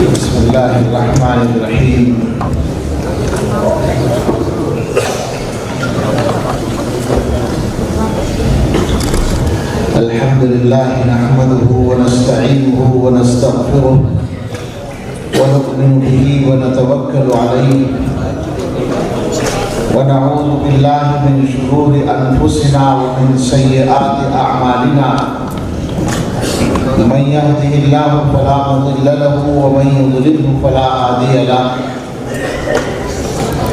بسم اللہ الرحمن الرحیم الحمد للہ نحمده ونستعینه ونستغفره ونؤمن به ونتوکل علیہ ونعوذ باللہ من شرور انفسنا ومن سیئات اعمالنا من يهده الله فلا مضل له ومن يضلل فلا هادي له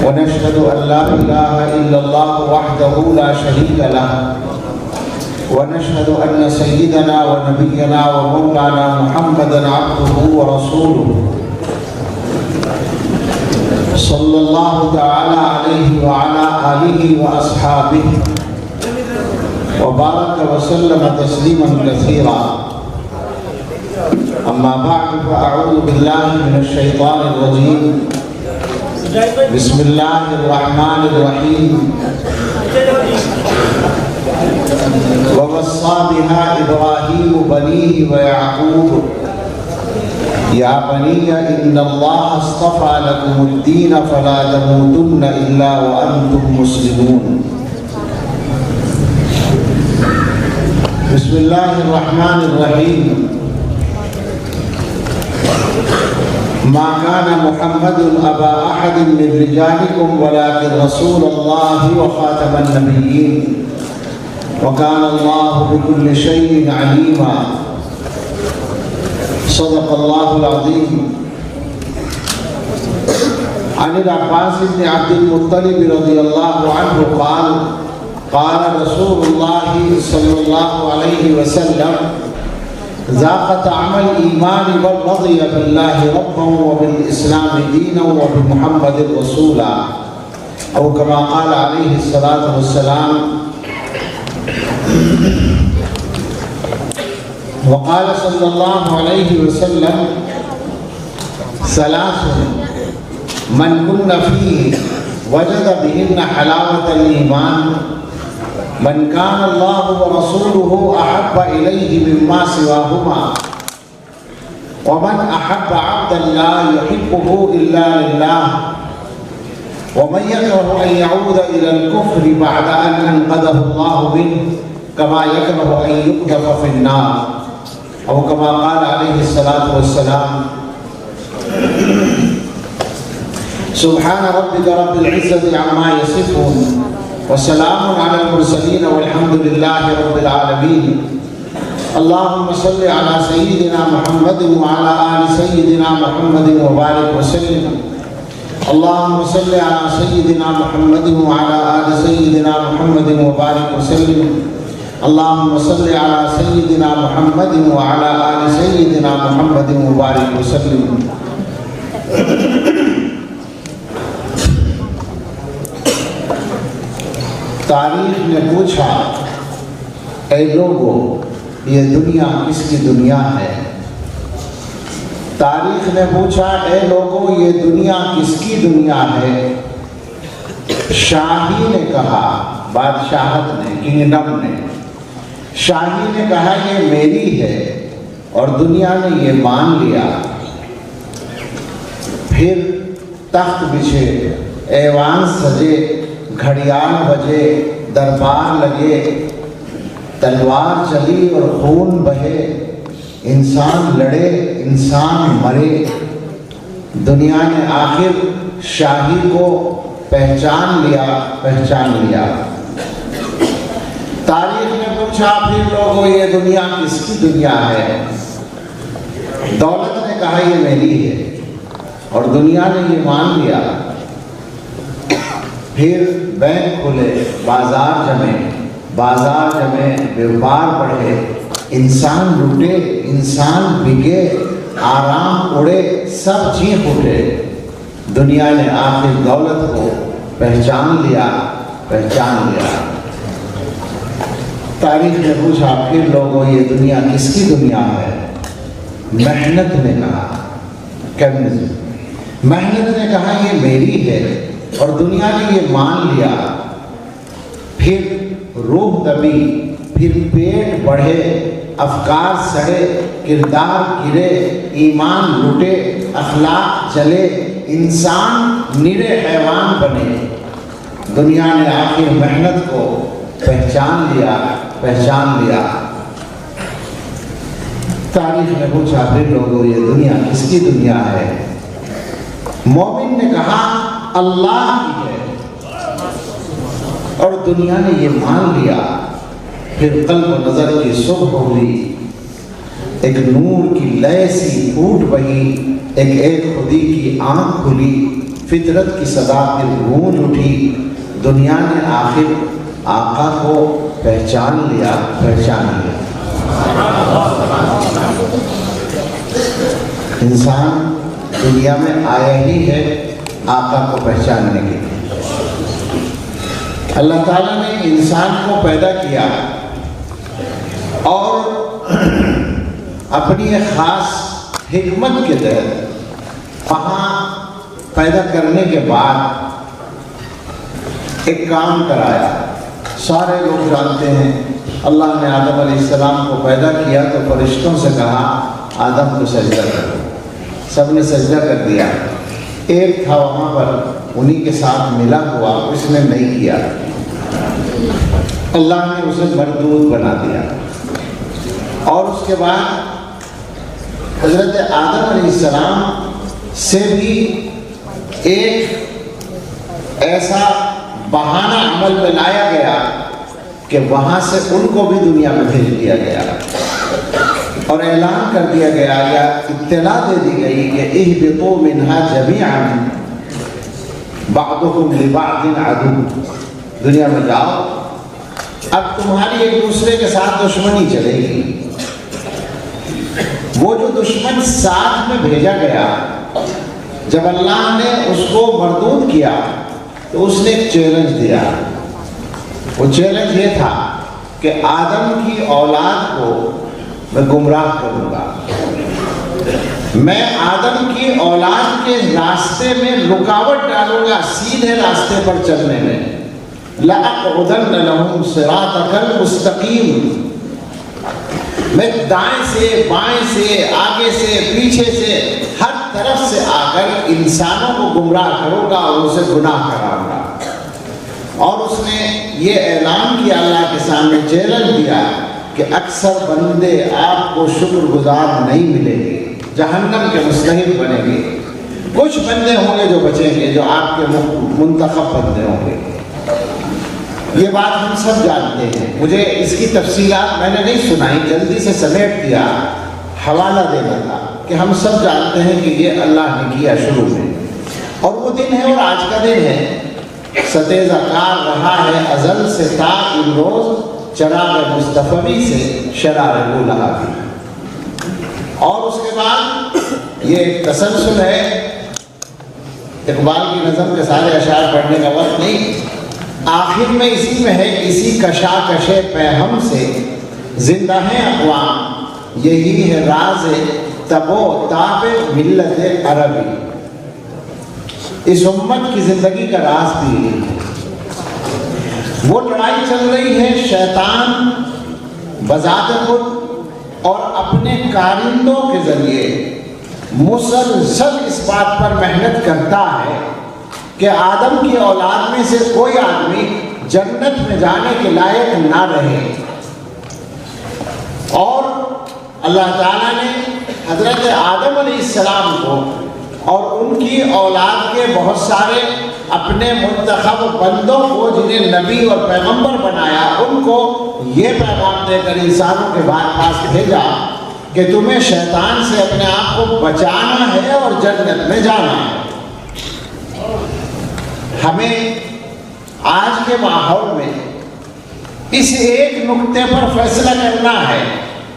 ونشهد ان لا اله الا الله وحده لا شريك له ونشهد ان سيدنا ونبينا ومولانا محمدا عبده ورسوله صلى الله تعالى عليه وعلى اله واصحابه وبارك وسلم تسليما كثيرا اما بعد فاعوذ بالله من الشيطان الرجيم بسم الله الرحمن الرحيم ووصى بها ابراهيم بنيه ويعقوب يا بني ان الله اصطفى لكم الدين فلا تموتن الا وانتم مسلمون بسم الله الرحمن الرحيم ما كان محمد أبا أحد من رجالكم ولكن رسول الله وخاتم النبيين وكان الله بكل شيء عليما صدق الله العظيم عن العباس بن عبد المطلب رضي الله عنه قال قال رسول الله صلى الله عليه وسلم ذاق طعم الإيمان والرضي بالله ربا وبالإسلام دينا وبمحمد رسولا أو كما قال عليه الصلاة والسلام. وقال صلى الله عليه وسلم ثلاث من كن فيه وجد بهن حلاوة الإيمان من كان الله ورسوله أحب إليه مما سواهما ومن أحب عبدا لا يحبه إلا لله ومن يكره أن يعود إلى الكفر بعد أن أنقذه الله منه كما يكره أن يقذف في النار أو كما قال عليه الصلاة والسلام. سبحان ربك رب العزة عما يصفون وسلام على المرسلين والحمد لله رب العالمين. اللهم صل على سيدنا محمد وعلى آل سيدنا محمد وبارك وسلم. اللهم صل على سيدنا محمد وعلى آل سيدنا محمد وبارك وسلم. اللهم صل على سيدنا محمد وعلى آل سيدنا محمد وبارك وسلم. تاریخ نے پوچھا اے لوگو یہ دنیا کس کی دنیا ہے. تاریخ نے پوچھا اے لوگو یہ دنیا کس کی دنیا ہے. شاہی نے کہا بادشاہت نے کنگڈم نے شاہی نے کہا یہ میری ہے اور دنیا نے یہ مان لیا. پھر تخت بچھے ایوان سجے گھڑیال بجے دربار لگے تلوار چلی اور خون بہے انسان لڑے انسان مرے. دنیا نے آخر شاہی کو پہچان لیا. تاریخ نے پوچھا پھر لوگوں یہ دنیا کس کی دنیا ہے. دولت نے کہا یہ میری ہے اور دنیا نے یہ مان لیا. پھر بینک کھلے بازار جمے بیوپار بڑھے انسان لوٹے انسان بکے آرام اڑے سب چیخ اٹھے. دنیا نے آخر دولت کو پہچان لیا. تاریخ نے پوچھا پھر لوگوں یہ دنیا کس کی دنیا ہے. محنت نے کہا محنت نے کہا یہ میری ہے اور دنیا نے یہ مان لیا. پھر روح دبی پھر پیٹ بڑھے افکار سڑے کردار گرے ایمان لٹے اخلاق جلے، انسان نرے حیوان بنے، دنیا نے آخر محنت کو پہچان لیا۔ تاریخ نے پوچھا پھر لوگوں یہ دنیا کس کی دنیا ہے؟ مومن نے کہا اللہ کی ہے، اور دنیا نے یہ مان لیا۔ پھر قلب و نظر کی صبح ہوئی، ایک نور کی لے سی پھوٹ بہی، ایک خودی کی آنکھ کھلی، فطرت کی صدا پھر گونج اٹھی، دنیا نے آخر آقا کو پہچان لیا۔ انسان دنیا میں آیا ہی ہے آقا کو پہچاننے کے لیے۔ اللہ تعالیٰ نے انسان کو پیدا کیا اور اپنی ایک خاص حکمت کے تحت وہاں پیدا کرنے کے بعد ایک کام کرایا۔ سارے لوگ جانتے ہیں اللہ نے آدم علیہ السلام کو پیدا کیا تو فرشتوں سے کہا آدم کو سجدہ کرو، سب نے سجدہ کر دیا۔ ایک تھا وہاں پر انہی کے ساتھ ملا ہوا، اس نے نہیں کیا، اللہ نے اسے مردود بنا دیا۔ اور اس کے بعد حضرت آدم علیہ السلام سے بھی ایک ایسا بہانہ عمل میں لایا گیا کہ وہاں سے ان کو بھی دنیا میں بھیج دیا گیا اور اعلان کر دیا گیا یا اطلاع دے دی گئی کہ اہبطوا منہا جمیعا بعضکم لبعض عدو، دنیا میں جاؤ، اب تمہاری ایک دوسرے کے ساتھ دشمنی چلے گی۔ وہ جو دشمن ساتھ میں بھیجا گیا، جب اللہ نے اس کو مردود کیا تو اس نے ایک چیلنج دیا۔ وہ چیلنج یہ تھا کہ آدم کی اولاد کو میں گمراہ کروں گا، میں آدم کی اولاد کے راستے میں رکاوٹ ڈالوں گا سیدھے راستے پر چلنے میں۔ لَأَقْعُدَنَّ لَهُمْ صِرَاطَكَ الْمُسْتَقِيمَ، میں دائیں سے بائیں سے آگے سے پیچھے سے ہر طرف سے آ کر انسانوں کو گمراہ کروں گا اور اسے گناہ کراؤں گا۔ اور اس نے یہ اعلان کیا، اللہ کے سامنے چیلنج دیا کہ اکثر بندے آپ کو شکر گزار نہیں ملیں گے، جہنم کے مستحق بنیں گے۔ کچھ بندے ہوں گے جو بچیں گے، جو آپ کے منتخب بندے ہوں گے۔ یہ بات ہم سب جانتے ہیں، مجھے اس کی تفصیلات میں نے نہیں سنائی، جلدی سے سمیٹ دیا، حوالہ دینا تھا کہ ہم سب جانتے ہیں کہ یہ اللہ نے کیا شروع میں، اور وہ دن ہے اور آج کا دن ہے، ستیزہ کار رہا ہے ازل سے تا امروز، چراغ مصطفی سے شرار بولہا۔ اور اس کے بعد یہ ایک تسلسل ہے، اقبال کی نظم کے سارے اشعار پڑھنے کا وقت نہیں، آخر میں اسی میں ہے، اسی کشاکش پیہم سے زندہ ہے اقوام، یہی ہے راز تب و تاب ملت عربی۔ اس امت کی زندگی کا راز بھی ہے۔ وہ لڑائی چل رہی ہے، شیطان بذات خود اور اپنے کارندوں کے ذریعے مسلسل اس بات پر محنت کرتا ہے کہ آدم کی اولاد میں سے کوئی آدمی جنت میں جانے کے لائق نہ رہے۔ اور اللہ تعالیٰ نے حضرت آدم علیہ السلام کو اور ان کی اولاد کے بہت سارے اپنے منتخب بندوں کو جنہیں نبی اور پیغمبر بنایا، ان کو یہ پیغام دے کر انسانوں کے پاس بھیجا کہ تمہیں شیطان سے اپنے آپ کو بچانا ہے اور جنت میں جانا ہے۔ ہمیں آج کے ماحول میں اس ایک نقطے پر فیصلہ کرنا ہے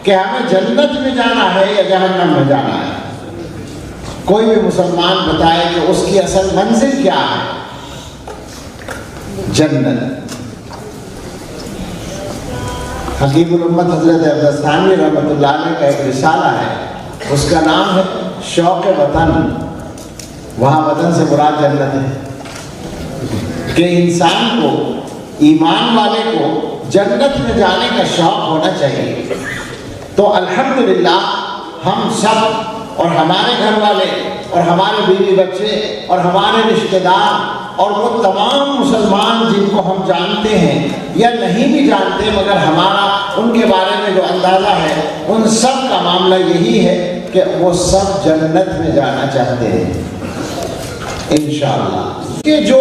کہ ہمیں جنت میں جانا ہے یا جہنم میں جانا ہے۔ کوئی بھی مسلمان بتائے کہ اس کی اصل منزل کیا ہے؟ جنت۔ حکیم الامت حضرت عبدالستانی رحمۃ اللہ علیہ کا ایک رسالہ ہے، اس کا نام ہے شوق وطن۔ وہاں وطن سے مراد جنت ہے کہ انسان کو، ایمان والے کو جنت میں جانے کا شوق ہونا چاہیے۔ تو الحمدللہ ہم سب اور ہمارے گھر والے اور ہمارے بیوی بچے اور ہمارے رشتہ دار اور وہ تمام مسلمان جن کو ہم جانتے ہیں یا نہیں بھی جانتے مگر ہمارا ان کے بارے میں جو اندازہ ہے، ان سب کا معاملہ یہی ہے کہ وہ سب جنت میں جانا چاہتے ہیں انشاءاللہ۔ کہ جو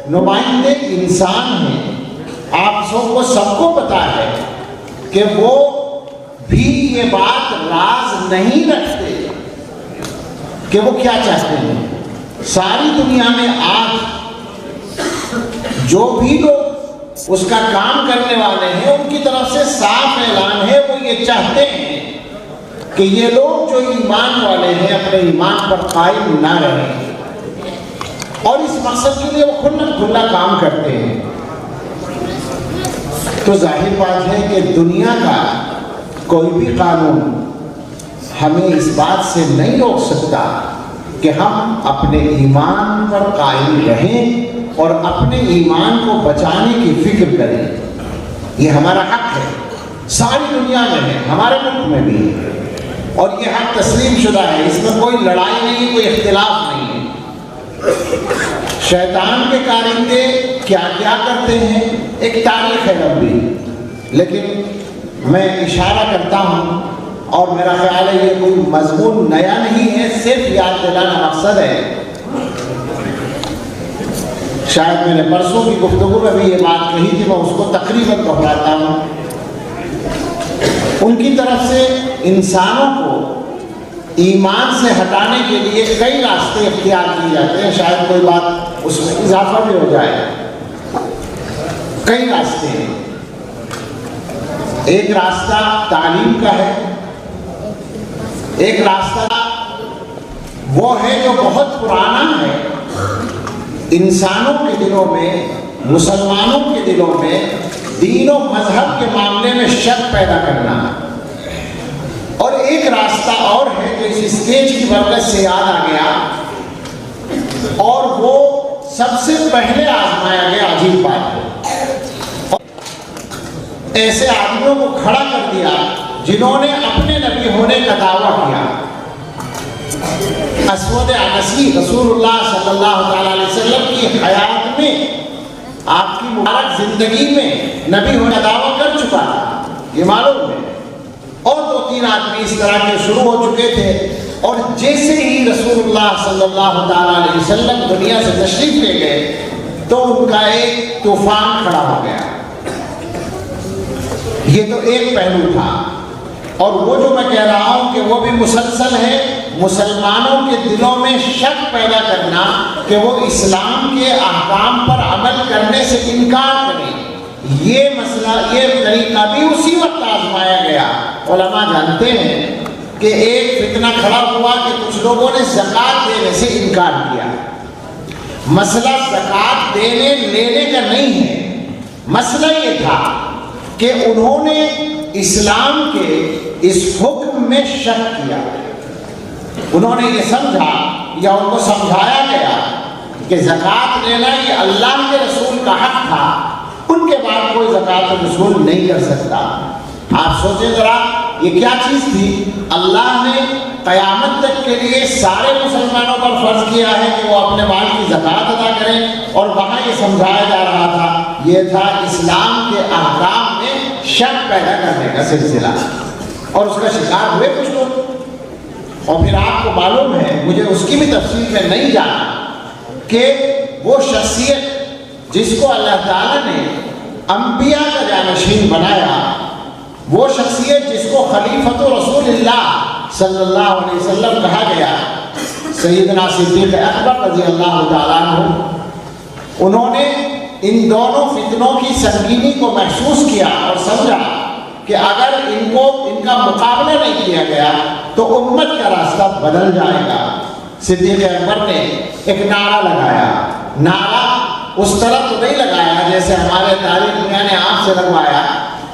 نمائندے انسان ہیں، آپ سب کو پتا ہے کہ وہ بھی یہ بات راز نہیں رکھتے کہ وہ کیا چاہتے ہیں۔ ساری دنیا میں آج جو بھی لوگ اس کا کام کرنے والے ہیں ان کی طرف سے صاف اعلان ہے، وہ یہ چاہتے ہیں کہ یہ لوگ جو ایمان والے ہیں اپنے ایمان پر قائم نہ رہیں، اور اس مقصد کے لیے وہ کھلا کام کرتے ہیں۔ تو ظاہر بات ہے کہ دنیا کا کوئی بھی قانون ہمیں اس بات سے نہیں روک سکتا کہ ہم اپنے ایمان پر قائم رہیں اور اپنے ایمان کو بچانے کی فکر کریں۔ یہ ہمارا حق ہے، ساری دنیا میں ہے، ہمارے ملک میں بھی ہے، اور یہ حق تسلیم شدہ ہے، اس میں کوئی لڑائی نہیں، کوئی اختلاف نہیں ہے۔ شیطان کے کارندے کیا کیا کرتے ہیں ایک تاریخ ہے لمبی، لیکن میں اشارہ کرتا ہوں اور میرا خیال ہے یہ کوئی مضمون نیا نہیں ہے، صرف یاد دلانا مقصد ہے۔ شاید میں نے پرسوں کی گفتگو میں بھی یہ بات کہی تھی، میں اس کو تقریباً دہراتا ہوں۔ ان کی طرف سے انسانوں کو ایمان سے ہٹانے کے لیے کئی راستے اختیار کیے جاتے ہیں، شاید کوئی بات اس میں اضافہ بھی ہو جائے۔ کئی راستے ہیں۔ ایک راستہ تعلیم کا ہے، ایک راستہ وہ ہے جو بہت پرانا ہے، انسانوں کے دلوں میں، مسلمانوں کے دلوں میں دین و مذہب کے معاملے میں شک پیدا کرنا۔ اور ایک راستہ اور ہے جو اس اسٹیج کی برکت سے یاد آ گیا، اور وہ سب سے پہلے آزمایا گیا، عجیب بات ہے، ایسے آدمیوں کو کھڑا کر دیا جنہوں نے اپنے نبی ہونے کا دعویٰ کیا۔ اسود عنسی رسول اللہ صلی اللہ تعالیٰ علیہ وسلم کی حیات میں، آپ کی مبارک زندگی میں نبی ہونے کا دعویٰ کر چکا تھا، یہ معلوم ہے، اور 2-3 آدمی اس طرح کے شروع ہو چکے تھے، اور جیسے ہی رسول اللہ صلی اللہ تعالیٰ علیہ وسلم دنیا سے تشریف لے گئے تو ان کا ایک طوفان کھڑا ہو گیا۔ یہ تو ایک پہلو تھا، اور وہ جو میں کہہ رہا ہوں کہ وہ بھی مسلسل ہے، مسلمانوں کے دلوں میں شک پیدا کرنا کہ وہ اسلام کے احکام پر عمل کرنے سے انکار کریں۔ یہ مسئلہ، یہ طریقہ بھی اسی وقت آزمایا گیا۔ علماء جانتے ہیں کہ ایک فتنہ کھڑا ہوا کہ کچھ لوگوں نے زکوٰۃ دینے سے انکار کیا۔ مسئلہ زکوٰۃ دینے لینے کا نہیں ہے، مسئلہ یہ تھا کہ انہوں نے اسلام کے اس حکم میں شک کیا۔ انہوں نے یہ سمجھا یا ان کو سمجھایا گیا کہ زکوٰۃ لینا یہ اللہ کے رسول کا حق تھا، ان کے بعد کوئی زکوٰۃ وصول نہیں کر سکتا۔ آپ سوچیں ذرا، یہ کیا چیز تھی؟ اللہ نے قیامت تک کے لیے سارے مسلمانوں پر فرض کیا ہے کہ وہ اپنے مال کی زکوٰۃ ادا کریں، اور وہاں یہ سمجھایا جا رہا تھا، یہ تھا اسلام کے احکام میں شک پیدا کرنے کا سلسلہ، اور اس کا شکار ہوئے کچھ لوگ۔ اور پھر آپ کو معلوم ہے، مجھے اس کی بھی تفصیل میں نہیں جانا، کہ وہ شخصیت جس کو اللہ تعالیٰ نے انبیاء کا جانشین بنایا، وہ شخصیت جس کو خلیفۃ رسول اللہ صلی اللہ علیہ وسلم کہا گیا، سیدنا صدیق اکبر رضی اللہ تعالیٰ عنہ، انہوں نے ان دونوں فتنوں کی سنگینی کو محسوس کیا اور سمجھا کہ اگر ان کا مقابلہ نہیں کیا گیا تو امت کا راستہ بدل جائے گا۔ صدیق اکبر نے ایک نعرہ لگایا، نعرہ اس طرح تو نہیں لگایا جیسے ہمارے تاریخ میاں نے آپ سے لگوایا،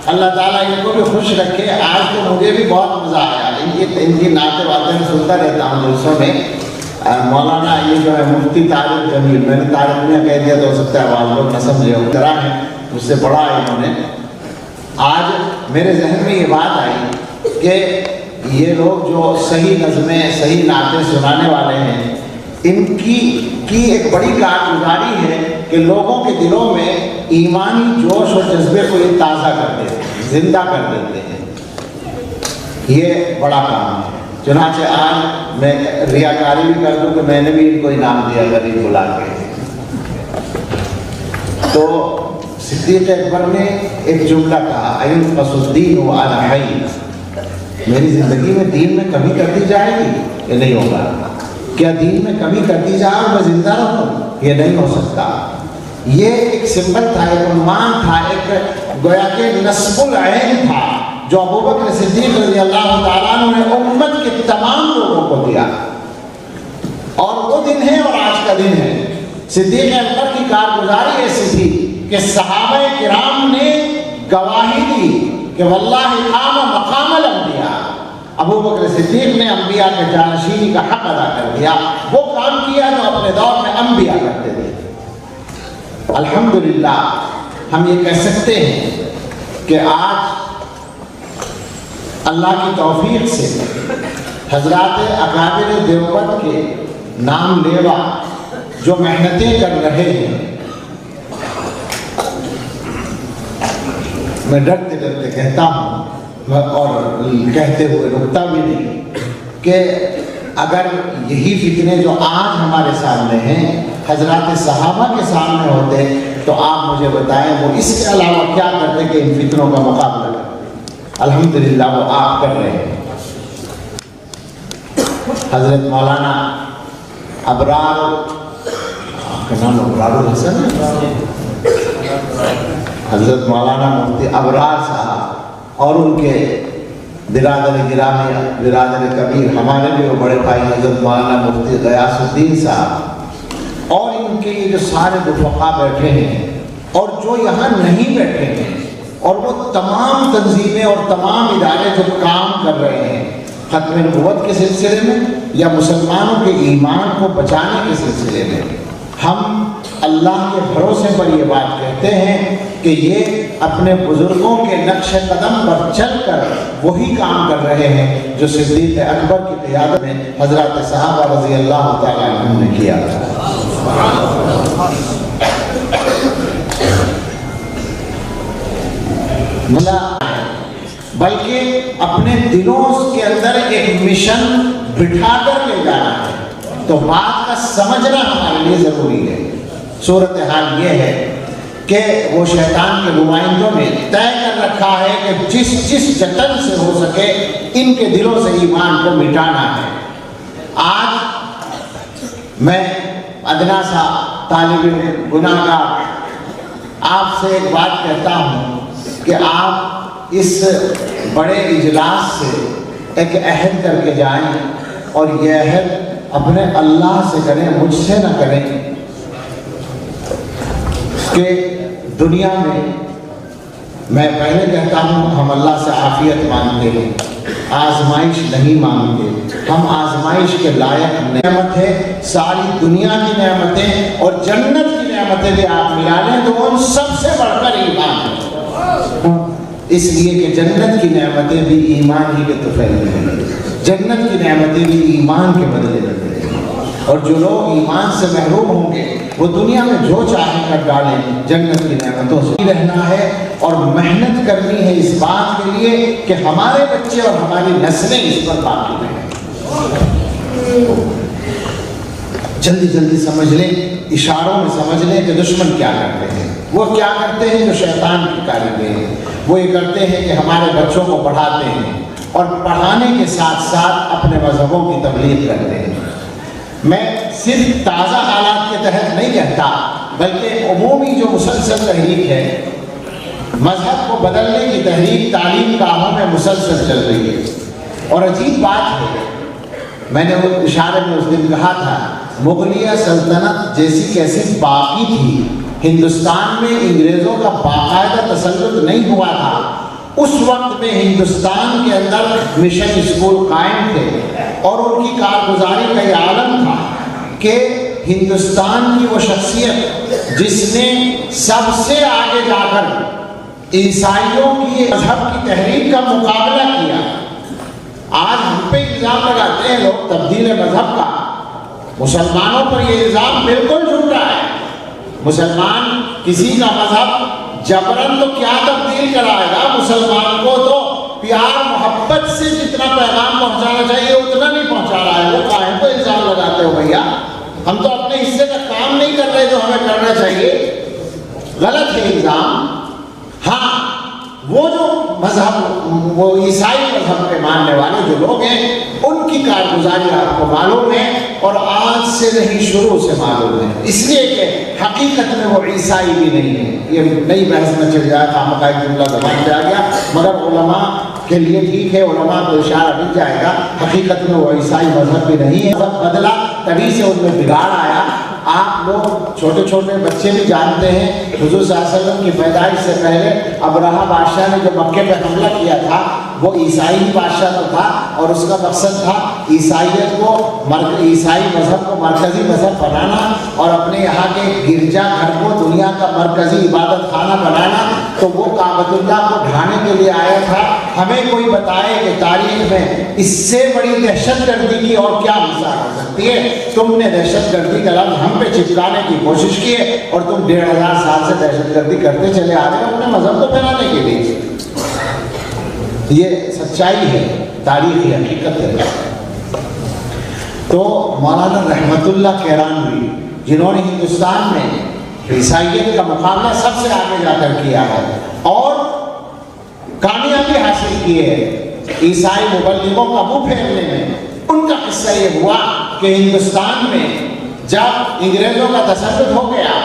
اللہ تعالیٰ ان کو بھی خوش رکھے۔ آج تو مجھے بھی بہت مزہ آیا، ان کی نعتیں باتیں میں سنتا رہتا ہوں جلسوں میں۔ مولانا یہ جو ہے مفتی طارق جمیل، میں نے طارق میاں کہہ دیا تو ہو سکتا ہے آپ لوگ نہ سمجھے، طرح ہے، مجھ سے پڑھا ہے انہوں نے۔ آج میرے ذہن میں یہ بات آئی کہ یہ لوگ جو صحیح نظمیں صحیح نعتیں سنانے والے ہیں، ان کی ایک بڑی کارگزاری ہے کہ لوگوں کے دلوں میں ایمانی جوش اور جذبے کو یہ تازہ کر دیتے ہیں، زندہ کر دیتے ہیں۔ یہ بڑا کام ہے۔ چنانچہ آج میں ریاکاری بھی کر دوں کہ میں نے بھی ان کو انعام دیا غریب بلا کے۔ تو صدیق اکبر نے ایک جملہ کہا، اَيُنْقَصُ الدِّينُ وَأَنَا حَيٌّ، میری زندگی میں دین میں کمی کر دی جائے گی؟ یہ نہیں ہوگا۔ کیا دین میں کمی کر دی جائے اور میں زندہ رہوں؟ یہ نہیں ہو سکتا۔ یہ ایک سمبل تھا، ایک عنوان تھا، ایک گویا کہ نصب العین تھا جو ابوبکر صدیق رضی اللہ تعالیٰ عنہ نے امت کے تمام لوگوں کو دیا۔ اور وہ دن ہے اور آج کا دن ہے۔ صدیق اکبر کی کارگزاری ایسی تھی کہ صحابہ کرام نے گواہی دی کہ واللہ قام مقام الانبیاء، ابوبکر صدیق نے انبیاء کے جانشینی کا حق ادا کر دیا، وہ کام کیا جو اپنے دور میں انبیاء کرتے تھے۔ الحمدللہ ہم یہ کہہ سکتے ہیں کہ آج اللہ کی توفیق سے حضرات اکابر دیوبند کے نام لیوا جو محنتیں کر رہے ہیں، میں ڈرتے ڈرتے کہتا ہوں اور کہتے ہوئے رکتا بھی نہیں کہ اگر یہی فتنے جو آج ہمارے سامنے ہیں حضرات صحابہ کے سامنے ہوتے تو آپ مجھے بتائیں وہ اس کے علاوہ کیا کرتے کہ ان فتنوں کا مقابلہ کرتے۔ الحمدللہ وہ آپ کر رہے ہیں۔ حضرت مولانا ابرار، آپ کا نام ابرار الحسن ہے، حضرت مولانا مفتی ابرار صاحب اور ان کے برادر گرامی برادر کبیر ہمارے بھی وہ بڑے بھائی حضرت مولانا مفتی غیاث الدین صاحب اور ان کے یہ جو سارے رفقا بیٹھے ہیں اور جو یہاں نہیں بیٹھے ہیں اور وہ تمام تنظیمیں اور تمام ادارے جو کام کر رہے ہیں ختم نبوت کے سلسلے میں یا مسلمانوں کے ایمان کو بچانے کے سلسلے میں، ہم اللہ کے بھروسے پر یہ بات کہتے ہیں کہ یہ اپنے بزرگوں کے نقش قدم پر چل کر وہی کام کر رہے ہیں جو صدیق اکبر کی قیادت میں حضرات صحابہ رضی اللہ تعالیٰ عنہ نے کیا تھا۔ بلکہ اپنے دلوں کے اندر ایک مشن بٹھا کر لے جانا ہے، تو بات کا سمجھنا ہمارے لیے ضروری ہے۔ صورتحال یہ ہے کہ وہ شیطان کے نمائندوں نے طے کر رکھا ہے کہ جس جتن سے ہو سکے ان کے دلوں سے ایمان کو مٹانا ہے۔ آج میں ادنا سا طالب گناہ گار آپ سے ایک بات کہتا ہوں کہ آپ اس بڑے اجلاس سے ایک عہد کر کے جائیں اور یہ عہد اپنے اللہ سے کریں، مجھ سے نہ کریں کہ دنیا میں پہلے کہتا ہوں ہم اللہ سے عافیت مانگتے ہیں، آزمائش نہیں مانگتے، ہم آزمائش کے لائق نعمت ہے ساری دنیا کی نعمتیں اور جنت کی نعمتیں بھی آپ ملا لیں تو ان سب سے بڑھ کر ایمان ہے، اس لیے کہ جنت کی نعمتیں بھی ایمان ہی کے طفیل میں ہیں، جنت کی نعمتیں بھی ایمان کے بدلے میں ہیں، اور جو لوگ ایمان سے محروم ہوں گے وہ دنیا میں جو چاہیں کر ڈالیں، جنت کی نعمتوں سے رہنا ہے اور محنت کرنی ہے اس بات کے لیے کہ ہمارے بچے اور ہماری نسلیں اس پر باقی رہیں۔ جلدی جلدی سمجھ لیں، اشاروں میں سمجھ لیں کہ دشمن کیا کرتے ہیں۔ وہ کیا کرتے ہیں جو شیطان کی کاریگری ہیں، وہ یہ کرتے ہیں کہ ہمارے بچوں کو پڑھاتے ہیں اور پڑھانے کے ساتھ ساتھ اپنے مذہبوں کی تبلیغ کرتے ہیں۔ میں صرف تازہ حالات کے تحت نہیں کہتا بلکہ عمومی جو مسلسل تحریک ہے، مذہب کو بدلنے کی تحریک تعلیم گاہوں میں مسلسل چل رہی ہے۔ اور عجیب بات ہے، میں نے وہ اشارے میں اس دن کہا تھا مغلیہ سلطنت جیسی کیسی باقی تھی، ہندوستان میں انگریزوں کا باقاعدہ تسلط نہیں ہوا تھا، اس وقت میں ہندوستان کے اندر مشن اسکول قائم تھے اور ان کی کارگزاری کا یہ عالم تھا کہ ہندوستان کی وہ شخصیت جس نے سب سے آگے جا کر عیسائیوں کی مذہب کی تحریک کا مقابلہ کیا، آج ہم پہ الزام لگاتے ہیں لوگ تبدیل مذہب کا، مسلمانوں پر یہ الزام بالکل جھوٹا ہے۔ مسلمان کسی کا مذہب جبرن تو کیا تبدیل کرائے گا؟ مسلمان کو تو پیار محبت سے جتنا پیغام پہنچانا چاہیے اتنا نہیں پہنچا رہا ہے۔ وہ کاہے کو الزام لگاتے ہو بھیا؟ ہم تو اپنے حصے کا کام نہیں کر رہے جو ہمیں کرنا چاہیے۔ غلط ہے الزام۔ ہاں وہ جو مذہب، وہ عیسائی مذہب کے ماننے والے جو لوگ ہیں ان کی کارگزاری آپ کو معلوم ہے، اور آج سے نہیں شروع سے معلوم ہے، اس لیے کہ حقیقت میں وہ عیسائی بھی نہیں ہے۔ یہ نئی بحث میں چل جائے خام کا ایک جملہ زبان پہ آ گیا، مگر علماء کے لیے ٹھیک ہے، علماء کو اشارہ مل جائے گا، حقیقت میں وہ عیسائی مذہب بھی نہیں ہے۔ مذہب بدلا تبھی سے ان میں بگاڑ آیا۔ آپ لوگ چھوٹے چھوٹے بچے بھی جانتے ہیں، حضور صلی اللہ علیہ وسلم کی پیدائش سے پہلے ابرہہ بادشاہ نے جو مکے پہ حملہ کیا تھا وہ عیسائی بادشاہ تو تھا، اور اس کا مقصد تھا عیسائیت کو، عیسائی مذہب کو مرکزی مذہب بنانا، اور اپنے یہاں کے گرجا گھر کو دنیا کا مرکزی عبادت خانہ بنانا۔ تو وہ کعبۃ اللہ کو ڈھانے کے لیے آیا تھا۔ ہمیں کوئی بتائے کہ تاریخ میں اس سے بڑی دہشت گردی کی اور کیا مثال ہو سکتی ہے؟ تم نے دہشت گردی کا لفظ ہم پہ چپکانے کی کوشش کی ہے، اور تم 1500 سال سے دہشت گردی کرتے چلے آ رہے ہو اپنے مذہب کو پھیلانے کے لیے۔ یہ سچائی ہے، تاریخی حقیقت ہے۔ تو مولانا رحمت اللہ کیرانوی، جنہوں نے ہندوستان میں عیسائیت کا مقابلہ سب سے آگے جا کر کیا ہے اور کامیابی حاصل کی ہے عیسائی مبلغوں کا منہ پھیرنے میں، ان کا قصہ یہ ہوا کہ ہندوستان میں جب انگریزوں کا تسلط ہو گیا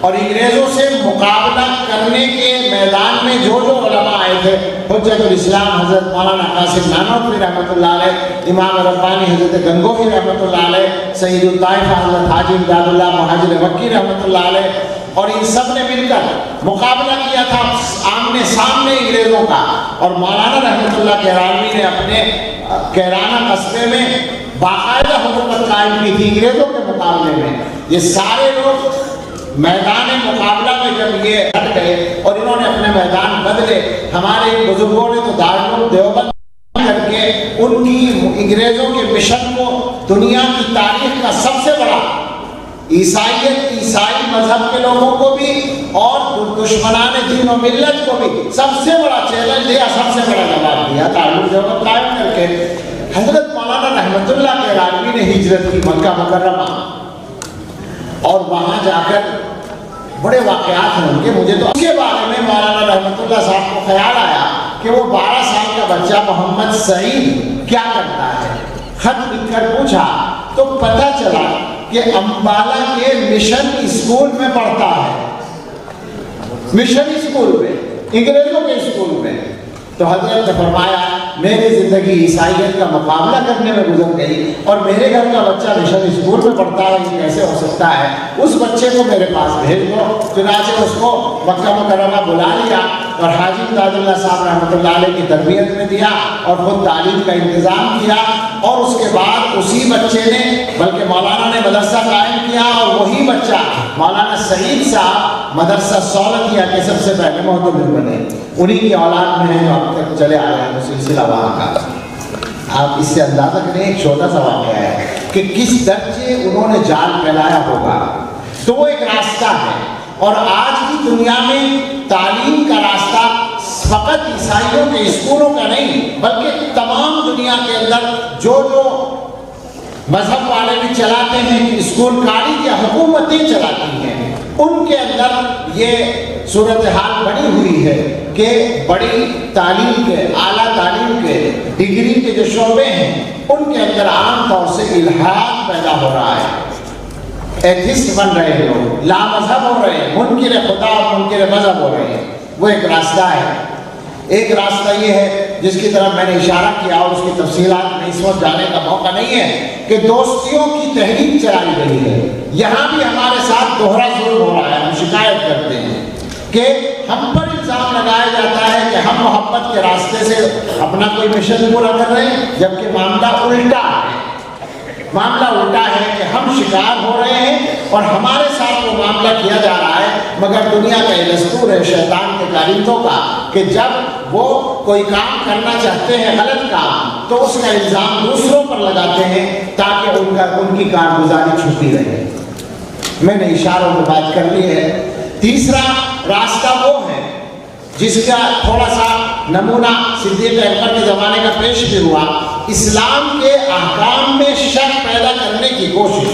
اور انگریزوں سے مقابلہ کرنے کے میدان میں جو جو علماء آئے تھے، حجت الاسلام حضرت مولانا قاسم نانوتوی رحمۃ اللہ علیہ، امام ربانی حضرت گنگوہی رحمۃ اللہ علیہ، سید الطائفہ حضرت حاجی امداد اللہ مہاجر مکی رحمۃ اللہ علیہ، اور ان سب نے مل کر مقابلہ کیا تھا آمنے سامنے انگریزوں کا، اور مولانا رحمۃ اللہ کیرانوی نے اپنے کیرانہ قصبے میں باقاعدہ حکومت قائم کی تھی انگریزوں کے مقابلے میں۔ یہ سارے لوگ میدان مقابلہ میں جب یہ ہٹ گئے اور انہوں نے اپنے میدان بدلے، ہمارے بزرگوں نے تو دارالعلوم دیوبند کر کے ان کی انگریزوں کے مشن کو دنیا کی تاریخ کا سب سے بڑا عیسائیت، عیسائی مذہب کے لوگوں کو بھی اور دشمنان دین و ملت کو بھی سب سے بڑا چیلنج دیا، سب سے بڑا جواب دیا دارالعلوم دیوبند قائم کر کے۔ حضرت مولانا رحمت اللہ کیرانوی نے ہجرت کی مکہ مکرمہ، اور وہاں جا کر بڑے واقعات ہیں ان کے، مجھے تو اس کے بارے میں مولانا رحمت اللہ صاحب کو خیال آیا کہ وہ 12 سال کا بچہ محمد سعید کیا کرتا ہے۔ خط لکھ کر پوچھا تو پتہ چلا کہ امبالہ کے مشن اسکول میں پڑھتا ہے، مشن اسکول میں، انگریزوں کے اسکول میں۔ تو حضرت نے فرمایا میری زندگی عیسائیت کا مقابلہ کرنے میں گزر گئی، اور میرے گھر کا بچہ مشن اسکول میں پڑھتا ہے، یہ کیسے ہو سکتا ہے؟ اس بچے کو میرے پاس بھیج دو۔ چنانچہ اس کو مکہ مکرمہ بلا لیا اور حاجی امداد اللہ صاحب رحمۃ اللہ علیہ کی تربیت میں دیا اور خود تعلیم کا انتظام کیا، اور اس کے بعد اسی بچے نے، بلکہ مولانا نے مدرسہ قائم کیا، اور وہی بچہ مولانا سعید صاحب مدرسہ سولتیہ کے سب سے پہلے محتمل بنے، انہی کی اولاد میں ہیں جو اب تک چلے آ رہے ہیں سلسلہ وہاں کا۔ آپ اس سے اندازہ کریں، ایک چھوٹا سا واقعہ ہے کہ کس درجے انہوں نے جال پھیلایا ہوگا۔ تو وہ ایک راستہ ہے، اور آج کی دنیا میں تعلیم کا راستہ فقط عیسائیوں کے اسکولوں کا نہیں، بلکہ تمام دنیا کے اندر جو مذہب والے بھی چلاتے ہیں، اسکول کاری یا حکومتیں چلاتی ہیں، ان کے اندر یہ صورتحال بنی ہوئی ہے کہ بڑی تعلیم کے، اعلیٰ تعلیم کے، ڈگری کے جو شعبے ہیں ان کے اندر عام طور سے الحاد پیدا ہو رہا ہے، ایتھسٹ بن رہے ہیں لوگ، لا مذہب ہو رہے ہیں، منکر خدا اور منکر مذہب ہو رہے ہیں۔ وہ ایک راستہ ہے۔ ایک راستہ یہ ہے جس کی طرف میں نے اشارہ کیا، اور اس کی تفصیلات میں اس وقت جانے کا موقع نہیں ہے، کہ دوستیوں کی تحریک چلائی گئی ہے۔ یہاں بھی ہمارے ساتھ دوہرا ظلم ہو رہا ہے، ہم شکایت کرتے ہیں کہ ہم پر الزام لگایا جاتا ہے کہ ہم محبت کے راستے سے اپنا کوئی مشن پورا کر رہے ہیں، جبکہ معاملہ الٹا ہے۔ معاملہ الٹا ہے کہ ہم شکار ہو رہے ہیں اور ہمارے ساتھ وہ معاملہ کیا جا رہا ہے، مگر دنیا کا یہ دستور ہے شیطان کے کاریندوں کا کہ جب وہ کوئی کام کرنا چاہتے ہیں غلط کام، تو اس کا الزام دوسروں پر لگاتے ہیں تاکہ ان کی کارگزاری چھپی رہے۔ میں نے اشاروں میں بات کر لی ہے۔ تیسرا راستہ وہ ہے جس کا تھوڑا سا نمونہ صدیق اکبر کے زمانے کا پیش بھی ہوا، اسلام کے احکام میں شک پیدا کرنے کی کوشش،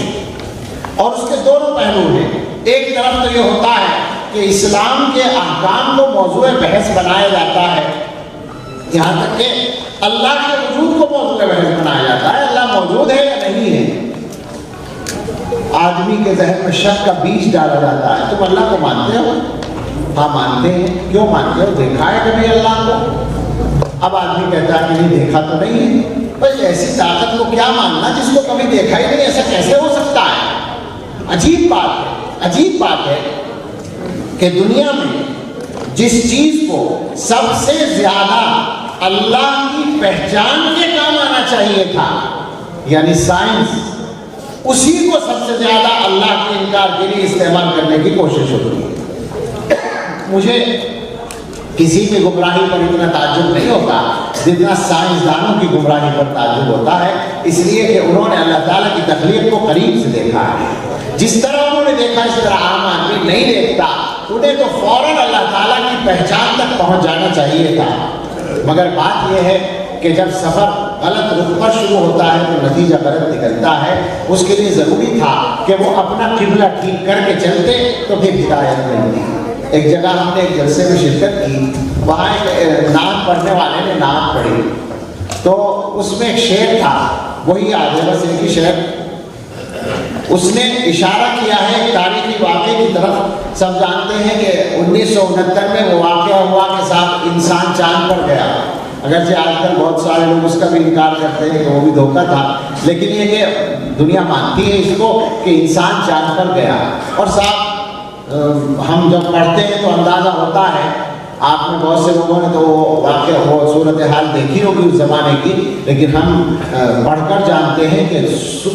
اور اس کے دونوں پہلو ہیں۔ ایک طرف تو یہ ہوتا ہے کہ اسلام کے احکام کو موضوع بحث بنایا جاتا ہے، یہاں تک کہ اللہ کے وجود کو موضوع بحث بنایا جاتا ہے، اللہ موجود ہے یا نہیں ہے۔ آدمی کے ذہن میں شک کا بیج ڈالا جاتا ہے، تم اللہ کو مانتے ہو؟ ہاں مانتے ہیں۔ کیوں مانتے ہو؟ دیکھا ہے کبھی اللہ کو؟ اب آدمی کہتا ہے کہ نہیں دیکھا تو نہیں ہے۔ بھائی ایسی طاقت کو کیا ماننا جس کو کبھی دیکھا ہی نہیں؟ ایسا کیسے ہو سکتا ہے؟ عجیب بات ہے، عجیب بات ہے کہ دنیا میں جس چیز کو سب سے زیادہ اللہ کی پہچان کے کام آنا چاہیے تھا، یعنی سائنس، اسی کو سب سے زیادہ اللہ کے انکار کے لیے استعمال کرنے کی کوشش ہوتی ہے۔ مجھے کسی کی گمراہی پر اتنا تعجب نہیں ہوتا جتنا سائنسدانوں کی گمراہی پر تعجب ہوتا ہے، اس لیے کہ انہوں نے اللہ تعالیٰ کی تخلیق کو قریب سے دیکھا ہے۔ جس طرح انہوں نے دیکھا اس طرح عام آدمی نہیں دیکھتا، انہیں تو فوراً اللہ تعالیٰ کی پہچان تک پہنچ جانا چاہیے تھا۔ مگر بات یہ ہے کہ جب سفر غلط رخ پر شروع ہوتا ہے تو نتیجہ غلط نکلتا ہے۔ اس کے لیے ضروری تھا کہ وہ اپنا قبلہ ٹھیک کر کے چلتے تو پھر ہدایت ملتی۔ ایک جگہ ہم نے ایک جلسے میں شرکت کی، وہاں ایک نعت پڑھنے والے نے نعت پڑھی، تو اس میں ایک شعر تھا، وہی یاد ہے بس ایک ہی شعر۔ اس نے اشارہ کیا ہے ایک تاریخی واقعے کی طرف۔ سب جانتے ہیں کہ 1969 میں وہ واقعہ ہوا کہ صاحب انسان چاند پر گیا، اگرچہ آج کل بہت سارے لوگ اس کا بھی انکار کرتے ہیں کہ وہ بھی دھوکہ تھا، لیکن یہ کہ دنیا مانتی ہے اس کو کہ انسان چاند پر گیا۔ اور صاحب ہم جب پڑھتے ہیں تو اندازہ ہوتا ہے، آپ میں بہت سے لوگوں نے تو وہ واقعہ وہ صورتحال دیکھی ہوگی اس زمانے کی، لیکن ہم پڑھ کر جانتے ہیں کہ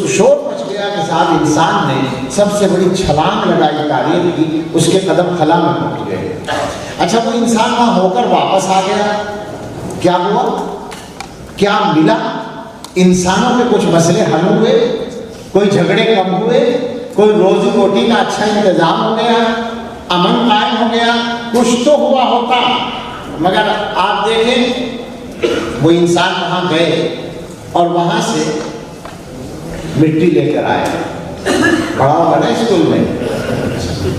شور مچ گیا کہ صاحب انسان نے سب سے بڑی چھلانگ لگائی تاریخ کی، اس کے قدم خلا میں پہنچ گئے۔ اچھا وہ انسان وہاں ہو کر واپس آ گیا، کیا ہوا؟ کیا ملا؟ انسانوں کے کچھ مسئلے حل ہوئے، کوئی جھگڑے کم ہوئے، کوئی روزی روٹی کا اچھا انتظام ہو گیا، امن قائم ہو گیا، کچھ تو ہوا ہوتا۔ مگر آپ دیکھیں وہ انسان وہاں گئے اور وہاں سے مٹی لے کر آئے۔ پڑھا ہوگا نا اسکول میں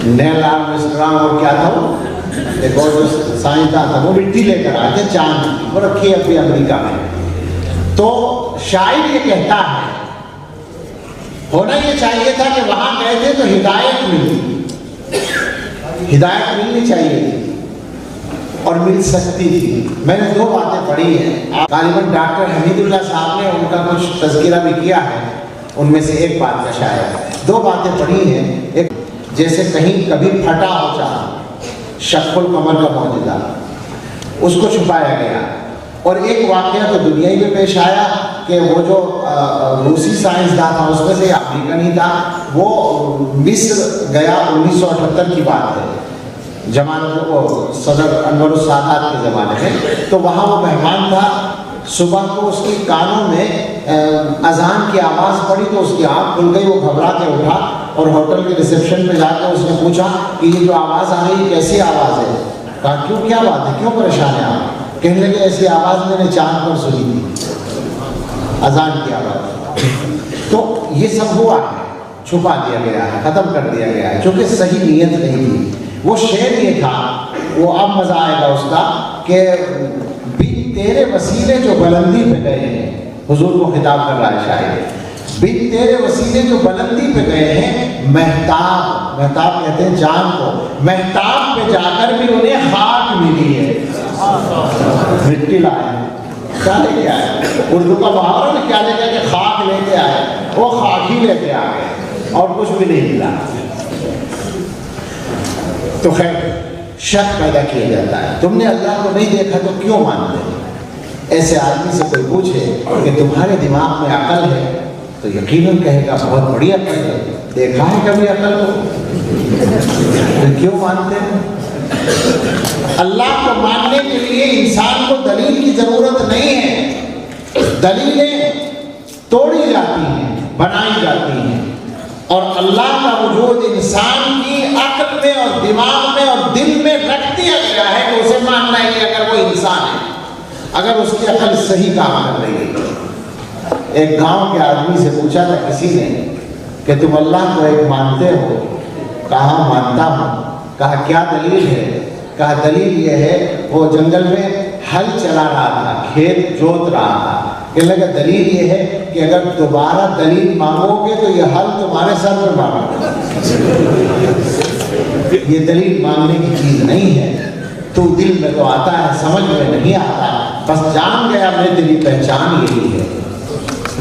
نیل آرمسٹرانگ اور کیا تھا وہ ایک اور جو سائنسداں تھا، وہ مٹی لے کر آئے تھے چاند کی، وہ رکھی ابھی امریکہ میں۔ تو شاعر یہ کہتا ہے ہونا یہ چاہیے تھا کہ وہاں گئے تھے تو ہدایت ملی، ہدایت ملنی چاہیے تھی اور مل سکتی تھی۔ میں نے دو باتیں پڑھی ہیں، غالباً ڈاکٹر حمید اللہ صاحب نے ان کا کچھ تذکرہ بھی کیا ہے، ان میں سے ایک بات کا شاید دو باتیں پڑھی ہیں۔ ایک جیسے کہیں کبھی پھٹا ہو چاند، شق القمر کا معجزہ، اس کو چھپایا گیا۔ اور ایک واقعہ تو دنیا ہی میں پیش آیا کہ وہ جو روسی سائنسداں تھا اس میں سے امریکن ہی تھا، وہ مصر گیا، 1978 کی بات ہے، زمانہ وہ صدر انور السادات کے زمانے میں۔ تو وہاں وہ مہمان تھا، صبح کو اس کی کانوں میں اذان کی آواز پڑی تو اس کی آنکھ کھل گئی، وہ گھبرا کے اٹھا اور ہوٹل کے ریسیپشن پہ جا کے اس نے پوچھا کہ یہ جو آواز آ رہی ہے کیسی آواز ہے؟ کہا کیوں، کیا بات ہے، کیوں پریشان ہے آپ؟ کہنے لگے ایسی آواز میں نے چاند پر سنی تھی، اذان کی آواز۔ تو یہ سب ہوا ہے، چھپا دیا گیا ہے، ختم کر دیا گیا ہے، چونکہ صحیح نیت نہیں تھی۔ وہ شعر یہ تھا، وہ اب مزہ آئے گا اس کا کہ بن تیرے وسیلے جو بلندی پہ گئے ہیں، حضور کو خطاب کر رہا ہے شاعر، بن تیرے وسیلے جو بلندی پہ گئے ہیں، مہتاب، مہتاب کہتے ہیں چاند کو، مہتاب پہ جا کر بھی انہیں خاک ملی ہے، مٹی لائے، کیا لے کے آئے؟ اردو کا محاورہ میں کیا لے کے کہ خاک لے کے آئے، وہ خاک ہی لے کے آ گئے اور کچھ بھی نہیں ملا۔ تو خیر شک پیدا کیا جاتا ہے، تم نے اللہ کو نہیں دیکھا تو کیوں مانتے؟ ایسے آدمی سے کوئی پوچھے کہ تمہارے دماغ میں عقل ہے تو یقیناً کہے گا بہت بڑی عقل ہے، دیکھا ہے کبھی عقل کو؟ کیوں مانتے ہیں؟ اللہ کو ماننے کے لیے انسان کو دلیل کی ضرورت نہیں ہے. دلیلیں توڑی جاتی ہیں، بنائی جاتی ہیں، اور اللہ کا وجود انسان کی عقل میں اور دماغ میں اور دل میں رکھ دیا گیا ہے کہ اسے ماننا ہی اگر وہ انسان ہے، اگر اس کی عقل صحیح کام کر رہی ہے. ایک گاؤں کے آدمی سے پوچھا تھا کسی نے کہ تم اللہ کو ایک مانتے ہو؟ کہا مانتا ہوں. کہا کیا دلیل ہے؟ کہا دلیل یہ ہے وہ جنگل میں ہل چلا رہا تھا، کھیت جوت رہا تھا. کہنے لگا دلیل یہ ہے کہ اگر دوبارہ دلیل مانگو گے تو یہ حل تمہارے سر میں مانگو گے. یہ دلیل مانگنے کی چیز نہیں ہے. تو دل میں تو آتا ہے، سمجھ میں نہیں آتا. بس جان گیا میں تیری پہچان یہی ہے.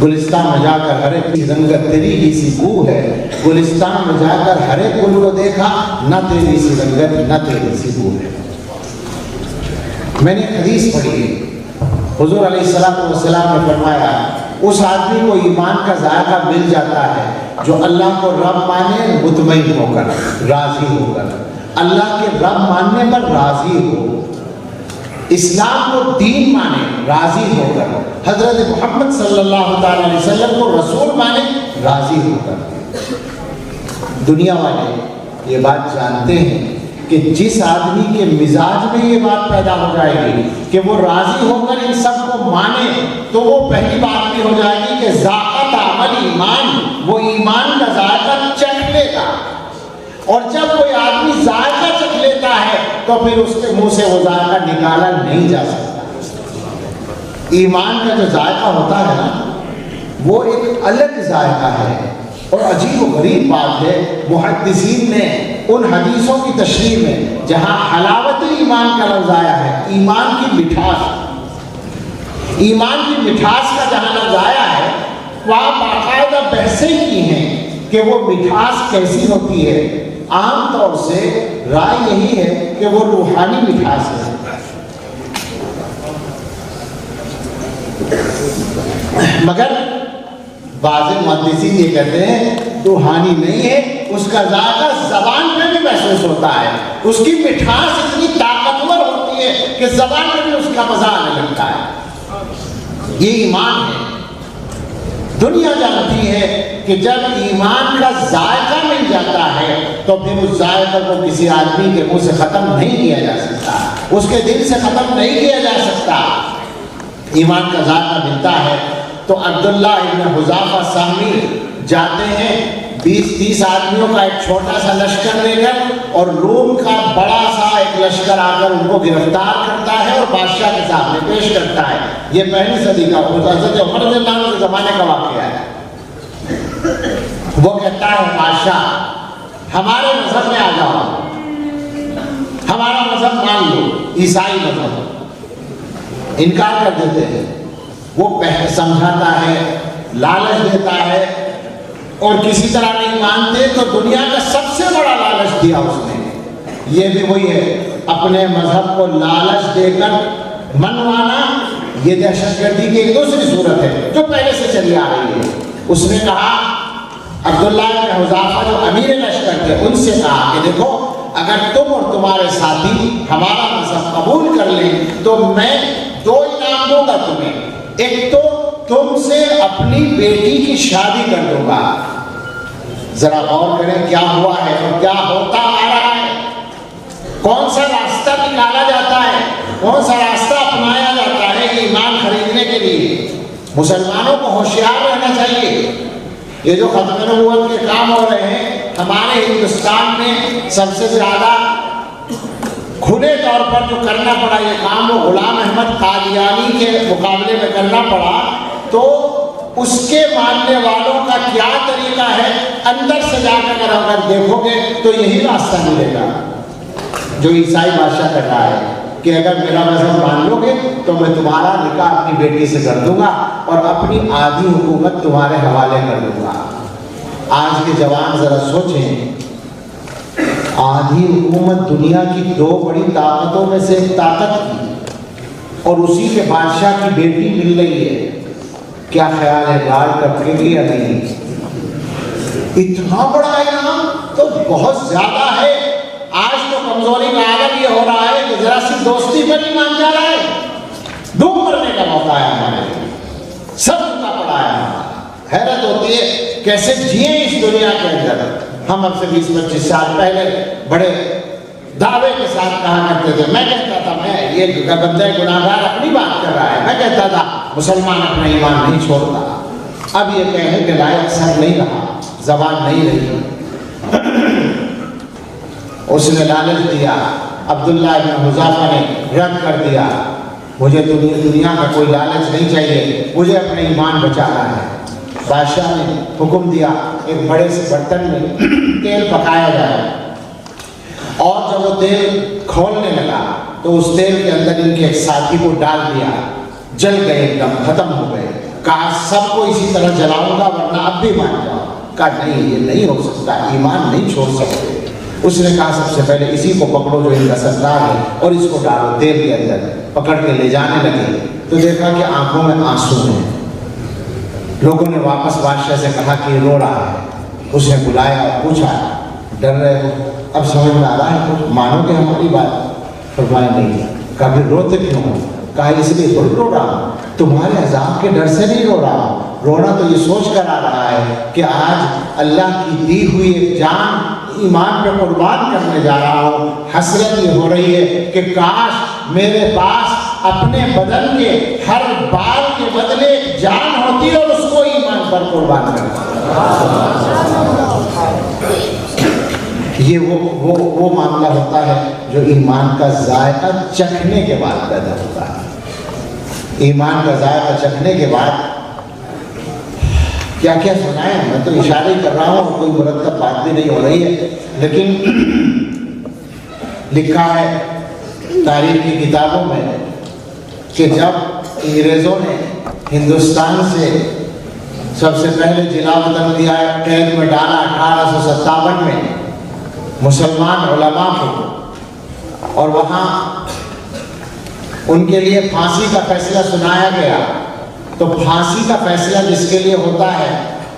گلستان میں جا کر ہر ایک کی رنگت تیری ہی سی بو ہے. گلستان میں جا کر ہر ایک گل کو دیکھا، نہ تیری سی رنگت نہ تیری سی بو ہے. میں نے حدیث پڑھی ہے، حضور علیہ السلام نے فرمایا اس آدمی کو ایمان کا ذائقہ مل جاتا ہے جو اللہ کو رب مانے، مطمئن ہو کر، راضی ہو کر، اللہ کے رب ماننے پر راضی ہو، اسلام کو دین مانے راضی ہو کر، حضرت محمد صلی اللہ تعالی علیہ وسلم کو رسول مانے راضی ہو کر. دنیا والے یہ بات جانتے ہیں کہ جس آدمی کے مزاج میں یہ بات پیدا ہو جائے گی کہ وہ راضی ہو کر ان سب کو مانے، تو وہ پہلی بات بھی ہو جائے گی کہ ذائقہ عمل ایمان، وہ ایمان کا ذائقہ چکھ لے گا. اور جب کوئی آدمی ذائقہ چکھ لیتا ہے تو پھر اس کے منہ سے وہ ذائقہ نکالا نہیں جا سکتا. ایمان کا جو ذائقہ ہوتا ہے نا، وہ ایک الگ ذائقہ ہے. اور عجیب و غریب بات ہے، محدثین نے ان حدیثوں کی تشریح میں جہاں حلاوت ایمان کا لفظ آیا ہے، ایمان کی مٹھاس، ایمان کی مٹھاس کا جہاں لفظ آیا ہے، وہاں باقاعدہ بحثیں کی ہیں کہ وہ مٹھاس کیسی ہوتی ہے. عام طور سے رائے یہی ہے کہ وہ روحانی مٹھاس ہے. مگر بعض محدثین یہ کہتے ہیں روحانی نہیں ہے، اس کا ذائقہ زبان میں بھی محسوس ہوتا ہے. اس کی مٹھاس اتنی طاقتور ہوتی ہے کہ زبان میں بھی اس کا مزہ آنے لگتا ہے. یہ ایمان ہے. دنیا جانتی ہے کہ جب ایمان کا ذائقہ مل جاتا ہے تو پھر اس ذائقہ کو کسی آدمی کے منہ سے ختم نہیں کیا جا سکتا، اس کے دل سے ختم نہیں کیا جا سکتا. ایمان کا ذائقہ ملتا ہے تو عبداللہ ابن حذافہ سہمی جاتے ہیں 20-30 آدمیوں کا ایک چھوٹا سا لشکر لے کر، اور روم کا بڑا سا ایک لشکر آ کر ان کو گرفتار کرتا ہے اور بادشاہ کے سامنے پیش کرتا ہے. یہ پہلی صدی کا حضرت عمر رضی اللہ عنہ کے زمانے کا واقعہ ہے. وہ کہتا ہے بادشاہ ہمارے مذہب میں آ جاؤ، ہمارا مذہب مان لو، عیسائی مذہب. انکار کر دیتے ہیں. وہ سمجھاتا ہے، لالچ دیتا ہے، اور کسی طرح نہیں مانتے تو دنیا کا سب سے بڑا لالچ دیا اس نے. یہ بھی وہی ہے، اپنے مذہب کو لالچ دے کر منوانا. یہ دہشت گردی کی ایک دوسری صورت ہے جو پہلے سے چلی آ رہی ہے. اس نے کہا، عبداللہ بن حذافہ جو امیر لشکر تھے ان سے کہا کہ دیکھو اگر تم اور تمہارے ساتھی ہمارا مذہب قبول کر لیں تو میں 2 انعام دوں گا تمہیں. ایک تو تم سے اپنی بیٹی کی شادی کر دوں گا. ذرا غور کریں کیا ہوا ہے اور کیا ہوتا آ رہا ہے. کون سا راستہ نکالا جاتا ہے، کون سا راستہ اپنایا جاتا ہے ایمان خریدنے کے لیے. مسلمانوں کو ہوشیار رہنا چاہیے. یہ جو ختم نبوت کے کام ہو رہے ہیں ہمارے ہندوستان میں سب سے زیادہ کھلے طور پر جو کرنا پڑا یہ کام وہ غلام احمد قادیانی کے مقابلے میں کرنا پڑا. تو اس کے ماننے والوں کا کیا طریقہ ہے، اندر سے جا کر اگر دیکھو گے تو یہی راستہ ملے گا جو عیسائی بادشاہ کر رہا ہے کہ اگر میرا مذہب مان لو گے تو میں تمہارا نکاح اپنی بیٹی سے کر دوں گا اور اپنی آدھی حکومت تمہارے حوالے کر دوں گا. آج کے جوان ذرا سوچیں، آدھی حکومت دنیا کی 2 بڑی طاقتوں میں سے ایک طاقت کی اور اسی کے بادشاہ کی بیٹی مل رہی ہے. کیا خیال ہے گاڑ ٹپکے گی یا نہیں؟ اتنا بڑا انعام تو بہت زیادہ ہے. آج تو کمزوری کا عالم یہ ہو رہا ہے کہ ذرا سی دوستی پر ایمان جا رہا ہے. ڈوب مرنے کا موقع ہے ہمارے لیے, سب کا پڑا ہے. حیرت ہوتی ہے کیسے جیے اس دنیا کے اندر. ہم اب سے 20-25 سال پہلے بڑے دعوے کے ساتھ کہا کرتے تھے, میں کہتا تھا, میں یہ بندہ گناہگار اپنی بات کر رہا ہے, میں کہتا تھا مسلمان اپنا ایمان نہیں چھوڑتا. اب یہ کہنے کے لائق سر نہیں رہا, زبان نہیں رہی. اس نے لالچ دیا, عبداللہ ابن حذافہ نے رد کر دیا, مجھے دنیا کا کوئی لالچ نہیں چاہیے, مجھے اپنے ایمان بچانا ہے. بادشاہ نے حکم دیا ایک بڑے سے برتن میں تیل پکایا جائے, اور جب وہ تیل کھولنے لگا تو اس تیل کے اندر ان کے ایک ساتھی کو ڈال دیا. جل گئے, ایک دم ختم ہو گئے. کہا سب کو اسی طرح جلاؤں گا ورنہ اب بھی مان جاؤ. کہا نہیں, یہ نہیں ہو سکتا, ایمان نہیں چھوڑ سکتے. اس نے کہا سب سے پہلے اسی کو پکڑو جو ان کا سردار ہے, اور اس کو ڈالو تیل کے اندر. پکڑ کے لے جانے لگے تو دیکھا کہ آنکھوں میں آنسو ہیں. لوگوں نے واپس بادشاہ سے کہا کہ یہ رو رہا ہے. اس نے بلایا اور پوچھا, ڈر رہے ہو, اب سمجھ میں آ رہا ہے کچھ, مانو کہ ہماری بات. فرمایا نہیں. کہا پھر روتے کیوں ہو؟ کہا اس لیے تھوڑی رو رہا ہوں, تمہارے عذاب کے ڈر سے نہیں رو رہا ہوں. رونا تو یہ سوچ کر آ رہا ہے کہ آج اللہ کی دی ہوئی ایک جان ایمان پہ قربان کرنے جا رہا ہوں. حسرت یہ ہو رہی ہے کہ کاش میرے پاس اپنے بدن کے ہر بال کے بدلے ایک جان ہوتی اور اس کو ایمان پر قربان کرتا. یہ وہ معاملہ ہوتا ہے جو ایمان کا ذائقہ چکھنے کے بعد پیدا ہوتا ہے. ایمان کا ذائقہ چکھنے کے بعد کیا کیا سنائیں, میں تو اشارے کر رہا ہوں, کوئی مرتب بات بھی نہیں ہو رہی ہے. لیکن لکھا ہے تاریخ کی کتابوں میں کہ جب انگریزوں نے ہندوستان سے سب سے پہلے جلا وطن دیا, قید میں ڈالا 1857 میں مسلمان علماء کو, اور وہاں ان کے لیے پھانسی کا فیصلہ سنایا گیا. تو پھانسی کا فیصلہ جس کے لیے ہوتا ہے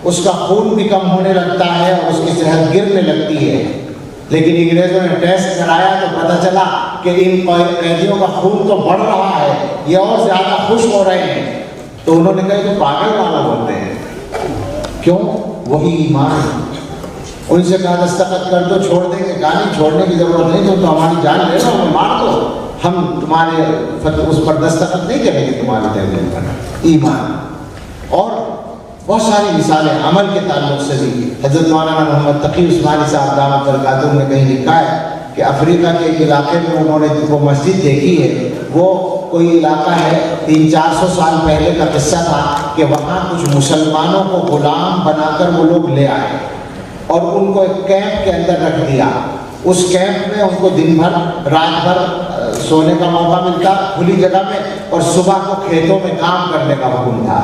اس کا خون بھی کم ہونے لگتا ہے اور اس کی صحت گرنے لگتی ہے. لیکن انگریزوں نے ٹیسٹ کرایا تو پتہ چلا کہ ان قیدیوں کا خون تو بڑھ رہا ہے, یہ اور زیادہ خوش ہو رہے ہیں. تو انہوں نے کہا کہ پاگل والا بولتے ہیں. کیوں؟ وہی ایمان. ان سے کہا دستخط کر دو, چھوڑ دیں گے. کہا نہیں, چھوڑنے کی ضرورت نہیں, تم تو ہماری جان لے لو, ہمیں مار دو, ہم تمہارے اس پر دستخط نہیں کریں گے تمہارے تحریر پر. ایمان. اور بہت ساری مثالیں عمل کے تعلق سے بھی. حضرت مولانا محمد تقی عثمانی صاحب دامت برکاتہ نے کہیں لکھا ہے کہ افریقہ کے ایک علاقے میں انہوں نے وہ مسجد دیکھی ہے. وہ کوئی علاقہ ہے 300-400 سال پہلے کا قصہ تھا کہ وہاں کچھ مسلمانوں کو غلام بنا کر وہ لوگ لے آئے اور ان کو ایک کیمپ کے اندر رکھ دیا. اس کیمپ میں ان کو دن بھر رات بھر سونے کا موقع ملتا کھلی جگہ میں, اور صبح کو کھیتوں میں کام کرنے کا حکم تھا.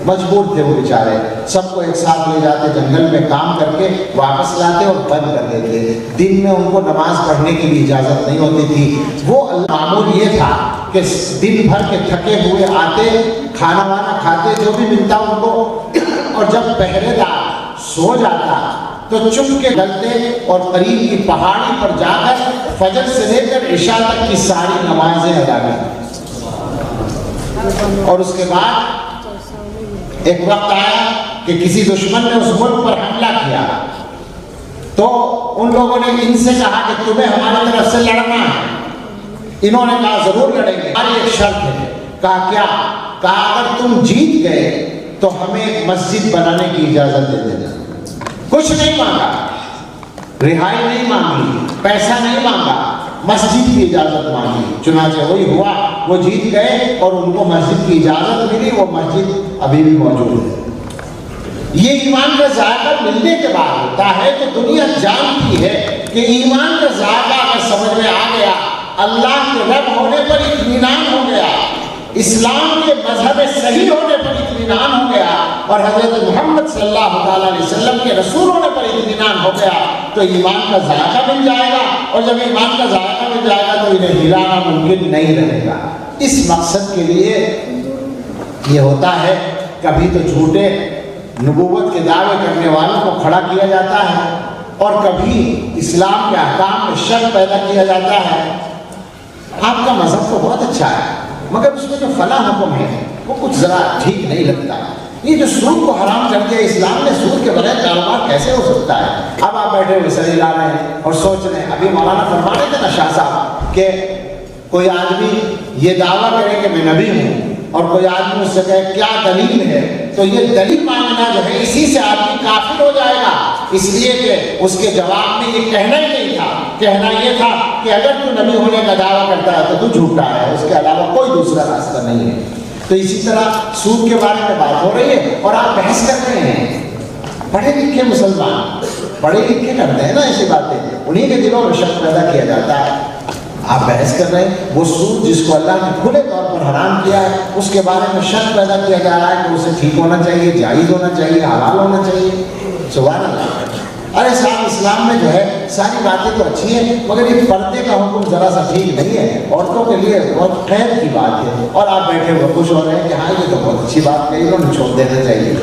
مجبور تھے وہ بیچارے, سب کو ایک ساتھ لے جاتے جنگل میں کام کر کے واپس لاتے اور بند کر دیتے. دن میں ان کو نماز پڑھنے کی بھی اجازت نہیں ہوتی تھی. وہ معمول یہ تھا کہ دن بھر کے تھکے ہوئے آتے, کھانا وانا کھاتے جو بھی ملتا ان کو, اور جب پہرے دار سو جاتا تو چپ کے ڈلتے اور قریب کی پہاڑی پر جا کر فجر سے لے کر عشاء تک کی ساری نمازیں ادا کرتے. اور اس کے بعد ایک وقت آیا کہ کسی دشمن نے اس ملک پر حملہ کیا تو ان لوگوں نے ان سے کہا کہ تمہیں ہماری طرف سے لڑنا ہے. انہوں نے کہا ضرور لڑیں گے, ہماری ایک شرط ہے. کہا کیا؟ کہا اگر تم جیت گئے تو ہمیں مسجد بنانے کی اجازت دے دینا. کچھ نہیں مانگا, رہائی نہیں مانگی, پیسہ نہیں مانگا, مسجد کی اجازت مانگی. چنانچہ وہی ہوا, وہ جیت گئے اور ان کو مسجد کی اجازت ملی. وہ مسجد ابھی بھی موجود ہے. یہ ایمان کا ذائقہ ملنے کے بعد ہوتا ہے. تو دنیا جانتی ہے کہ ایمان کا ذائقہ اگر سمجھ میں آ گیا, اللہ کے رب ہونے پر اطمینان ہو گیا, اسلام کے مذہب صحیح ہونے پر اطمینان ہو گیا, اور حضرت محمد صلی اللہ تعالیٰ علیہ وسلم کے رسول ہونے پر اطمینان ہو گیا, تو ایمان کا ذائقہ مل جائے گا. اور جب ایمان کا ذائقہ مل جائے گا تو انہیں ہلانا ممکن نہیں رہے گا. اس مقصد کے لیے یہ ہوتا ہے, کبھی تو جھوٹے نبوت کے دعوے کرنے والوں کو کھڑا کیا جاتا ہے, اور کبھی اسلام کے احکام میں شک پیدا کیا جاتا ہے، آپ کا مذہب تو بہت اچھا ہے مگر اس میں جو فلاں حکم ہے وہ کچھ ذرا ٹھیک نہیں لگتا، یہ جو سود کو حرام کر دیا اسلام نے، سود کے بغیر کاروبار کیسے ہو سکتا ہے؟ اب آپ بیٹھے ہوئے سر لا رہے ہیں اور سوچ رہے ہیں، ابھی مولانا فرما رہے تھے نا شاہ صاحب کہ کوئی آدمی یہ دعویٰ کرے کہ میں نبی ہوں اور کوئی آدمی اس سے کہے کیا دلیل ہے، تو یہ دلیل مانگنا جو ہے اسی سے آدمی کافر ہو جائے گا، اس لیے کہ اس کے جواب میں یہ کہنا ہی نہیں تھا، کہنا یہ تھا کہ اگر تو نبی ہونے کا دعویٰ کرتا ہے تو جھوٹا ہے، اس کے علاوہ کوئی دوسرا راستہ نہیں ہے۔ تو اسی طرح سود کے بارے میں بات ہو رہی ہے اور آپ بحث کر رہے ہیں، پڑھے لکھے مسلمان پڑھے لکھے کرتے ہیں نا ایسی باتیں، انہیں کے دلوں میں شک پیدا کیا جاتا ہے، آپ بحث کر رہے ہیں وہ سود جس کو اللہ نے کھلے طور پر حرام کیا ہے اس کے بارے میں شک پیدا کیا جا رہا ہے کہ اسے ٹھیک ہونا چاہیے، جائز ہونا چاہیے، حلال ہونا چاہیے۔ سبحان اللہ۔ ارے صاحب اسلام میں جو ہے ساری باتیں تو اچھی ہیں مگر یہ پردے کا حکم ذرا سا ٹھیک نہیں ہے، عورتوں کے لیے بہت خیر کی بات ہے، اور آپ بیٹھے ہوئے خوش ہو رہے ہیں کہ ہاں یہ تو بہت اچھی بات کہی، انہوں نے چھوڑ دینا چاہیے۔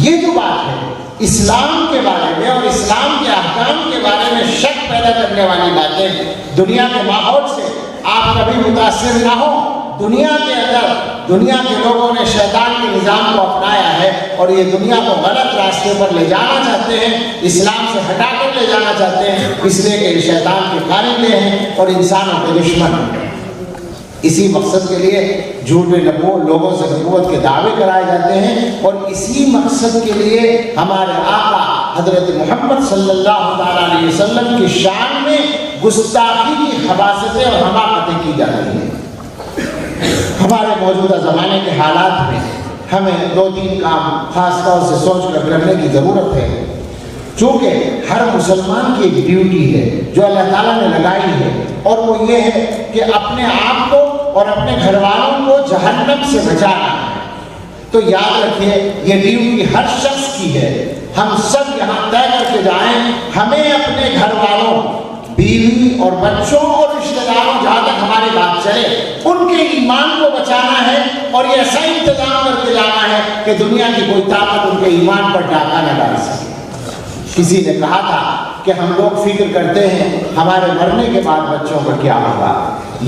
یہ جو بات ہے اسلام کے بارے میں اور اسلام کے احکام کے بارے میں شک پیدا کرنے والی باتیں، دنیا کے ماحول سے آپ کبھی متاثر نہ ہو۔ دنیا کے اندر دنیا کے لوگوں نے شیطان کے نظام کو اپنایا ہے اور یہ دنیا کو غلط راستے پر لے جانا چاہتے ہیں، اسلام سے ہٹا کر لے جانا چاہتے ہیں، اس لیے کہ یہ شیطان کے کارندے ہیں اور انسانوں کے دشمن ہیں۔ اسی مقصد کے لیے جھوٹے لوگوں سے نبوت کے دعوے کرائے جاتے ہیں، اور اسی مقصد کے لیے ہمارے آقا حضرت محمد صلی اللہ علیہ وسلم کی شان میں گستاخی کی خباثتیں اور حماقتیں کی جاتی ہیں۔ ہمارے موجودہ زمانے کے حالات میں ہمیں دو تین کام خاص طور سے سوچ کر کرنے کی ضرورت ہے، چونکہ ہر مسلمان کی ایک ڈیوٹی ہے جو اللہ تعالیٰ نے لگائی ہے، اور وہ یہ ہے کہ اپنے آپ کو اور اپنے گھر والوں کو جہنم سے بچانا ہے۔ تو یاد رکھیے یہ ڈیوٹی ہر شخص کی ہے، ہم سب یہاں طے کر کے جائیں، ہمیں اپنے گھر والوں، بیوی اور بچوں اور رشتہ داروں جہاں تک ہماری بات چلے ان کے ایمان کو بچانا ہے، اور یہ ایسا انتظام کر کے جانا ہے کہ دنیا کی کوئی طاقت ان کے ایمان پر ڈاکہ نہ ڈال سکے۔ کسی نے کہا تھا کہ ہم لوگ فکر کرتے ہیں ہمارے مرنے کے بعد بچوں کا کیا ہوگا،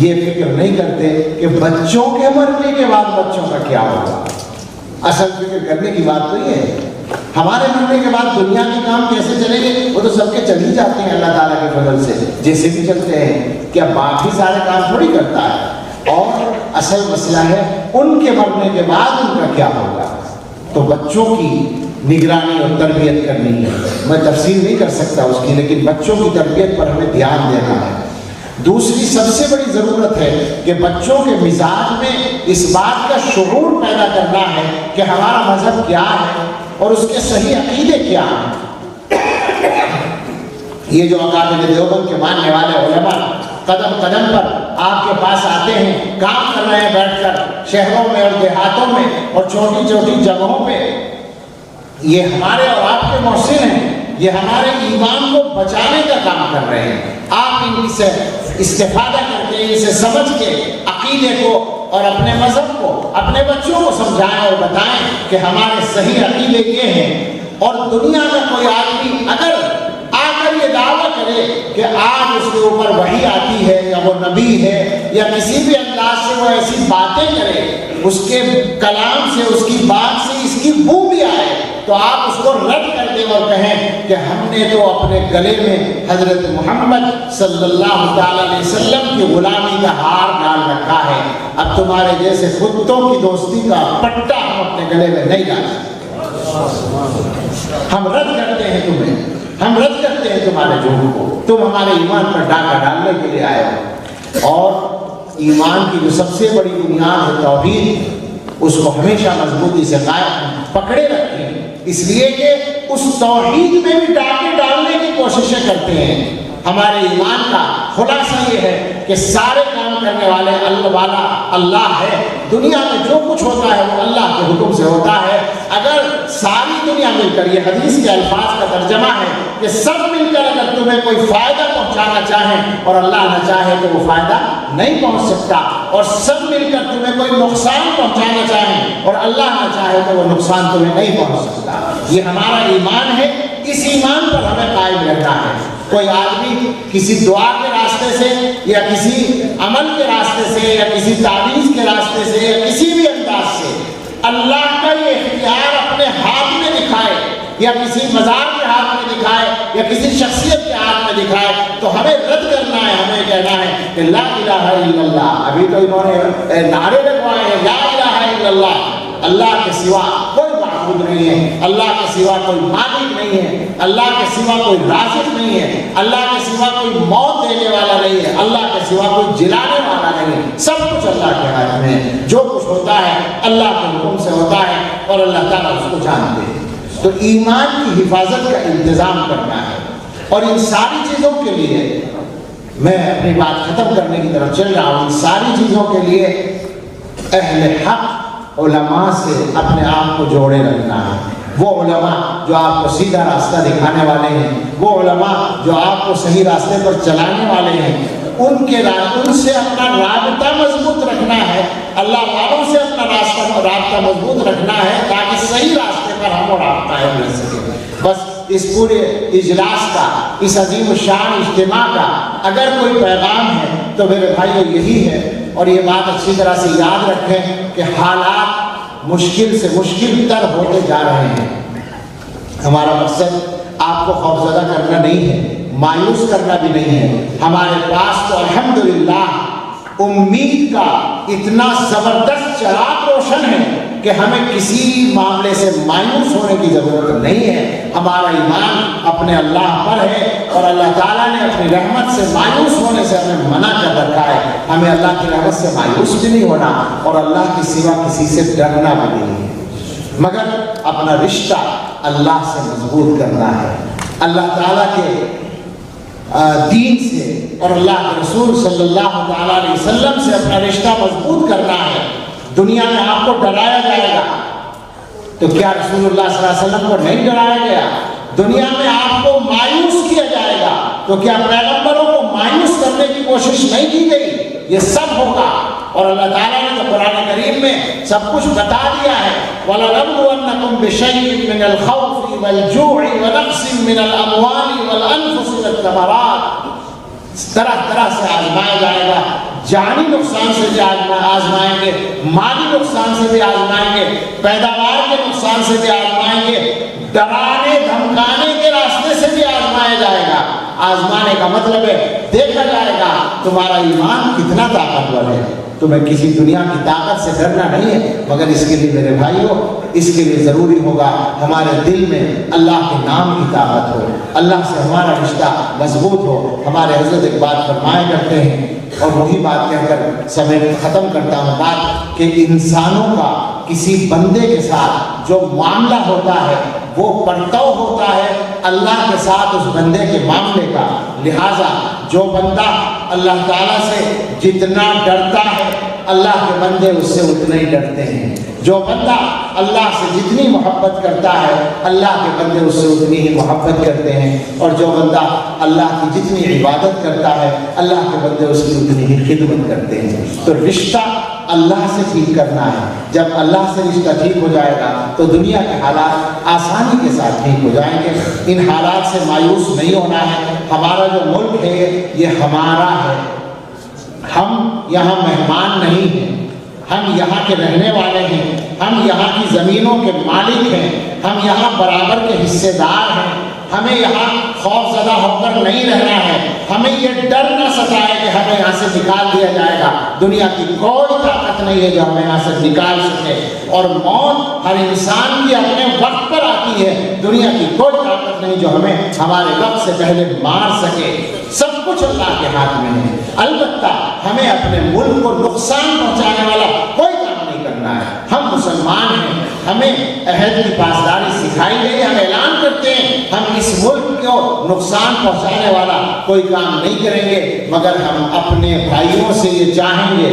یہ فکر نہیں کرتے کہ بچوں کے مرنے کے بعد بچوں کا کیا ہوگا۔ اصل فکر کرنے کی بات تو یہ ہے ہمارے مرنے کے بعد دنیا کے کام کیسے چلیں گے، وہ تو سب کے چل ہی جاتے ہیں اللہ تعالیٰ کے فضل سے، جیسے بھی چلتے ہیں، کیا باقی سارے کام تھوڑی کرتا ہے، اور اصل مسئلہ ہے ان کے مرنے کے بعد ان کا کیا ہوگا۔ تو بچوں کی نگرانی اور تربیت کرنی ہے، میں تفصیل نہیں کر سکتا اس کی، لیکن بچوں کی تربیت پر ہمیں دھیان دینا ہے۔ دوسری سب سے بڑی ضرورت ہے کہ بچوں کے مزاج میں اس بات کا شعور پیدا کرنا ہے کہ ہمارا مذہب کیا ہے اور اس کے صحیح عقیدے کیا ہیں۔ یہ جو اکابر دیوبند کے ماننے والے علماء قدم قدم پر آپ کے پاس آتے ہیں، کام کر رہے ہیں بیٹھ کر شہروں میں اور دیہاتوں میں اور چھوٹی چھوٹی جگہوں پہ، یہ ہمارے اور آپ کے محسن ہیں، یہ ہمارے ایمان کو بچانے کا کام کر رہے ہیں۔ آپ ان سے استفادہ کر کے، ان سے سمجھ کے عقیدے کو اور اپنے مذہب کو اپنے بچوں کو سمجھائیں اور بتائیں کہ ہمارے صحیح عقیدے یہ ہیں۔ اور دنیا کا کوئی آدمی اگر آ کر یہ دعویٰ کرے کہ آج اس کے اوپر وحی آتی ہے یا وہ نبی ہے یا کسی بھی انداز سے وہ ایسی باتیں کرے، اس کے کلام سے، اس کی بات سے اس کی بو بھی آئے، تو آپ اس کو رد کر دیں اور کہیں کہ ہم نے تو اپنے گلے میں حضرت محمد صلی اللہ تعالی علیہ وسلم کی غلامی کا ہار ڈال رکھا ہے، اب تمہارے جیسے کتوں کی دوستی کا پٹا ہم اپنے گلے میں نہیں ڈال سکتے۔ ہم رد کرتے ہیں تمہیں، ہم رد کرتے ہیں تمہارے جھوٹ کو، تم ہمارے ایمان پر ڈاکہ ڈالنے کے لیے آئے ہو۔ اور ایمان کی جو سب سے بڑی بنیاد ہے توحید، اس کو ہمیشہ مضبوطی سے قائم پکڑے رکھیں، اس لیے کہ اس توحید میں بھی ڈاکے ڈالنے کی کوششیں کرتے ہیں۔ ہمارے ایمان کا خلاصہ یہ ہے کہ سارے کام کرنے والے اللہ والا اللہ ہے، دنیا میں جو کچھ ہوتا ہے وہ اللہ کے حکم سے ہوتا ہے۔ اگر ساری دنیا مل کر، یہ حدیث کے الفاظ کا ترجمہ ہے کہ سب مل کر اگر تمہیں کوئی فائدہ پہنچانا چاہیں اور اللہ نہ چاہے تو وہ فائدہ نہیں پہنچ سکتا، اور سب مل کر تمہیں کوئی نقصان پہنچانا چاہیں اور اللہ نہ چاہے تو وہ نقصان تمہیں نہیں پہنچ سکتا۔ یہ ہمارا ایمان ہے، اس ایمان پر ہمیں قائم رہنا ہے۔ کوئی آدمی کسی دعا کے راستے سے یا کسی عمل کے راستے سے یا کسی تعویذ کے راستے سے یا کسی بھی انداز سے اللہ کا یہ اختیار اپنے ہاتھ میں دکھائے یا کسی مزار کے ہاتھ میں دکھائے یا کسی شخصیت کے ہاتھ میں دکھائے تو ہمیں رد کرنا ہے، ہمیں کہنا ہے کہ لا الہ الا اللہ۔ ابھی تو انہوں نے نعرے لگوائے ہیں لا الہ الا اللہ، اللہ کے سوا کوئی معبود نہیں ہے، اللہ کے سوا کوئی مالک نہیں ہے، اللہ کے سوا کوئی رازق نہیں ہے، اللہ کے سوا کوئی موت دینے والا نہیں ہے، اللہ کے سوا کوئی جلانے والا نہیں ہے، سب کچھ اللہ کے ہاتھ میں ہے۔ جو کچھ ہوتا ہے اللہ کے حکم سے ہوتا ہے اور اللہ تعالیٰ اس کو جانتے ہیں۔ تو ایمان کی حفاظت کا انتظام کرنا ہے، اور ان ساری چیزوں کے لیے میں اپنی بات ختم کرنے کی طرف چل رہا ہوں۔ ان ساری چیزوں کے لیے اہل حق علماء سے اپنے آپ کو جوڑے رکھنا ہے۔ وہ علماء جو آپ کو سیدھا راستہ دکھانے والے ہیں، وہ علماء جو آپ کو صحیح راستے پر چلانے والے ہیں، ان سے اپنا رابطہ مضبوط رکھنا ہے، اللہ والوں سے اپنا رابطہ مضبوط رکھنا ہے تاکہ صحیح راستے پر ہم اور آپ قائم رہ سکیں۔ بس اس پورے اجلاس کا، اس عظیم الشان اجتماع کا اگر کوئی پیغام ہے تو میرے بھائیو یہی ہے، اور یہ بات اچھی طرح سے یاد رکھیں کہ حالات مشکل سے مشکل تر ہوتے جا رہے ہیں۔ ہمارا مقصد آپ کو خوفزدہ کرنا نہیں ہے، مایوس کرنا بھی نہیں ہے۔ ہمارے پاس تو الحمدللہ امید کا اتنا زبردست چراغ روشن ہے کہ ہمیں کسی معاملے سے مایوس ہونے کی ضرورت نہیں ہے۔ ہمارا ایمان اپنے اللہ پر ہے، اور اللہ تعالیٰ نے اپنی رحمت سے مایوس ہونے سے ہمیں منع کر رکھا ہے۔ ہمیں اللہ کی رحمت سے مایوس بھی نہیں ہونا اور اللہ کے سوا کسی سے ڈرنا بھی نہیں ہے، مگر اپنا رشتہ اللہ سے مضبوط کرنا ہے، اللہ تعالیٰ کے دین سے اور اللہ کے رسول صلی اللہ تعالیٰ علیہ وسلم سے اپنا رشتہ مضبوط کرنا ہے۔ دنیا میں آپ کو ڈرایا جائے گا تو کیا رسول اللہ صلی اللہ علیہ وسلم کو نہیں ڈرایا گیا؟ دنیا میں آپ کو مایوس کیا جائے گا تو کیا پیغمبروں کو مایوس کرنے کی کوشش نہیں کی گئی؟ یہ سب ہوگا، اور اللہ تعالیٰ نے تو قرآن کریم میں سب کچھ بتا دیا ہے۔ وَلَنَبْلُوَنَّكُمْ بِشَيْءٍ مِّنَ الْخَوْفِ وَالْجُوعِ وَنَقْصٍ مِّنَ الْأَمْوَالِ وَالْأَنفُسِ وَالثَّمَرَاتِ، طرح طرح سے آزمایا جائے گا، جانی نقصان سے بھی آزمائیں گے، مالی نقصان سے بھی آزمائیں گے، پیداوار کے نقصان سے بھی آزمائیں گے، ڈرانے دھمکانے کے راستے سے بھی آزمایا جائے گا۔ آزمانے کا مطلب ہے دیکھا جائے گا تمہارا ایمان کتنا طاقتور ہے۔ تمہیں کسی دنیا کی طاقت سے ڈرنا نہیں ہے، مگر اس کے لیے میرے بھائیوں، اس کے لیے ضروری ہوگا ہمارے دل میں اللہ کے نام کی طاقت ہو، اللہ سے ہمارا رشتہ مضبوط ہو۔ ہمارے حضرت ایک بات فرمایا کرتے ہیں، اور وہی بات کہہ کر سمے ختم کرتا ہوں بات، کہ انسانوں کا کسی بندے کے ساتھ جو معاملہ ہوتا ہے وہ پرتو ہوتا ہے اللہ کے ساتھ اس بندے کے معاملے کا۔ لہٰذا جو بندہ اللہ تعالیٰ سے جتنا ڈرتا ہے اللہ کے بندے اس سے اتنے ہی ڈرتے ہیں، جو بندہ اللہ سے جتنی محبت کرتا ہے اللہ کے بندے اس سے اتنی ہی محبت کرتے ہیں، اور جو بندہ اللہ کی جتنی عبادت کرتا ہے اللہ کے بندے اس کی اتنی ہی خدمت کرتے ہیں۔ تو رشتہ اللہ سے ٹھیک کرنا ہے۔ جب اللہ سے رشتہ ٹھیک ہو جائے گا تو دنیا کے حالات آسانی کے ساتھ ٹھیک ہو جائیں گے۔ ان حالات سے مایوس نہیں ہونا ہے۔ ہمارا جو ملک ہے یہ ہمارا ہے، ہم یہاں مہمان نہیں ہیں، ہم یہاں کے رہنے والے ہیں، ہم یہاں کی زمینوں کے مالک ہیں، ہم یہاں برابر کے حصے دار ہیں۔ ہمیں یہاں خوف زدہ ہو کر نہیں رہنا ہے، ہمیں یہ ڈر نہ ستائے کہ ہمیں یہاں سے نکال دیا جائے گا۔ دنیا کی کوئی طاقت نہیں ہے جو ہمیں یہاں سے نکال سکے، اور موت ہر انسان کی اپنے وقت پر آتی ہے۔ دنیا کی کوئی طاقت نہیں جو ہمیں ہمارے وقت سے پہلے مار سکے۔ سب کچھ اللہ کے ہاتھ میں ہے۔ البتہ ہمیں اپنے ملک کو نقصان پہنچانے والا کوئی کام نہیں کرنا ہے۔ ہم مسلمان ہیں، ہمیں عہد کی پاسداری سکھائی گئی، ہم اعلان کرتے ہیں ہم اس ملک کو نقصان پہنچانے والا کوئی کام نہیں کریں گے، مگر ہم اپنے بھائیوں سے یہ چاہیں گے،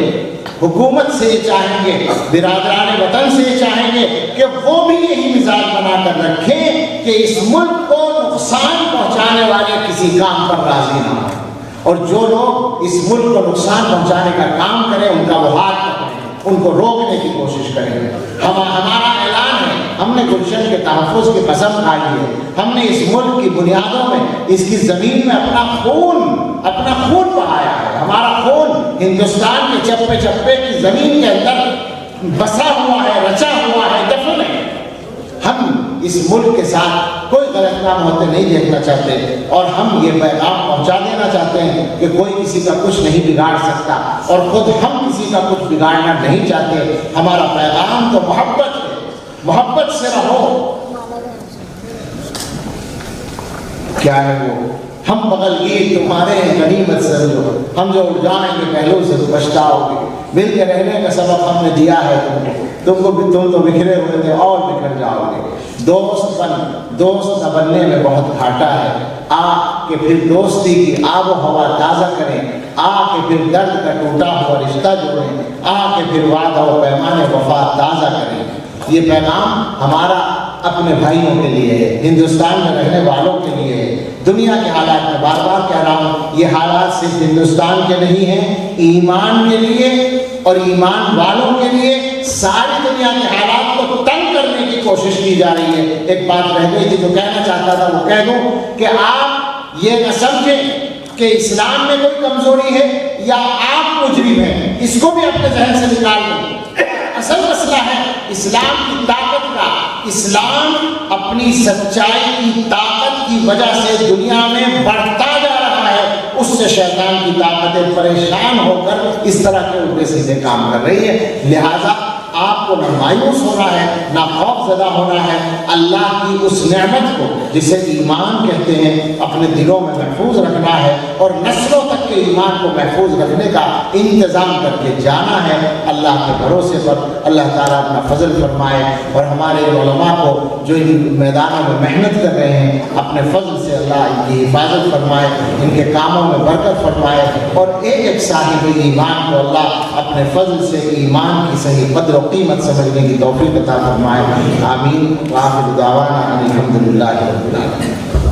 حکومت سے یہ چاہیں گے، برادران وطن سے یہ چاہیں گے کہ وہ بھی یہی مزاج بنا کر رکھیں کہ اس ملک کو نقصان پہنچانے والے کسی کام پر راضی نہ ہوں، اور جو لوگ اس ملک کو نقصان پہنچانے کا کام کریں ان کا وہ ہاتھ پکڑیں، ان کو روکنے کی کوشش کریں۔ ہمارا اعلان ہے ہم نے گلشن کے تحفظ کی قسم کھائی ہے، ہم نے اس ملک کی بنیادوں میں، اس کی زمین میں اپنا خون بہایا ہے۔ ہمارا خون ہندوستان کے چپے چپے کی زمین کے اندر بسا ہوا ہے، رچا ہوا ہے، دفن ہے۔ ہم اس ملک کے ساتھ کوئی غلط کام ہوتے نہیں دیکھنا چاہتے، اور ہم یہ پیغام پہنچا دینا چاہتے ہیں کہ کوئی کسی کا کچھ نہیں بگاڑ سکتا، اور خود ہم کسی کا کچھ بگاڑنا نہیں چاہتے۔ ہمارا پیغام تو محبت ہے، محبت سے رہو۔ کیا ہے وہ؟ ہم بغل گیر تمہارے ہیں غنیمت سمجھو، ہم جو الجھائیں گے پہلو سے تو پچھتاؤ گے۔ مل کے رہنے کا سبق ہم نے دیا ہے تم کو تم تو بکھرے ہوئے تھے اور بکھر جاؤ گے۔ دوست نہ بننے میں بہت گھاٹا ہے، آ کے پھر دوستی کی آب و ہوا تازہ کریں، آ کے پھر درد کا ٹوٹا ہوا رشتہ جوڑیں، آ کے پھر وعدہ و پیمان وفا تازہ کریں۔ یہ پیغام ہمارا اپنے بھائیوں کے لیے ہے، ہندوستان میں رہنے والوں کے لیے ہے۔ دنیا کے حالات میں بار بار کہہ رہا ہوں، یہ حالات صرف ہندوستان کے نہیں ہیں، ایمان کے لیے اور ایمان والوں کے لیے ساری دنیا کے حالات کو تنگ کرنے کی کوشش کی جا رہی ہے۔ ایک بات رہ گئی تھی جو کہنا چاہتا تھا، وہ کہہ دوں کہ آپ یہ نہ سمجھیں کہ اسلام میں کوئی کمزوری ہے یا آپ مجرم ہیں، اس کو بھی اپنے ذہن سے نکال دیں۔ اصل مسئلہ ہے اسلام کی طاقت کا۔ اسلام اپنی سچائی کی طاقت کی وجہ سے دنیا میں بڑھتا جا رہا ہے، اس سے شیطان کی طاقتیں پریشان ہو کر اس طرح کے الٹے سیدھے کام کر رہی ہے۔ لہذا آپ کو نہ مایوس ہونا ہے، نہ خوف زدہ ہونا ہے، اللہ کی اس نعمت کو جسے ایمان کہتے ہیں اپنے دلوں میں محفوظ رکھنا ہے، اور نسلوں تک کے ایمان کو محفوظ رکھنے کا انتظام کر کے جانا ہے۔ اللہ کے بھروسے پر اللہ تعالیٰ اپنا فضل فرمائے، اور ہمارے علماء کو جو ان میدانوں میں محنت کر رہے ہیں اپنے فضل سے اللہ ان کی حفاظت فرمائے، ان کے کاموں میں برکت فرمائے، اور ایک ایک صاحب ایمان کو اللہ اپنے فضل سے ایمان کی صحیح قدر و قیمت سمجھنے کی توفیق عطا فرمائے۔ آمین۔ وآخر دعوانا ان الحمد للہ رب العالمین۔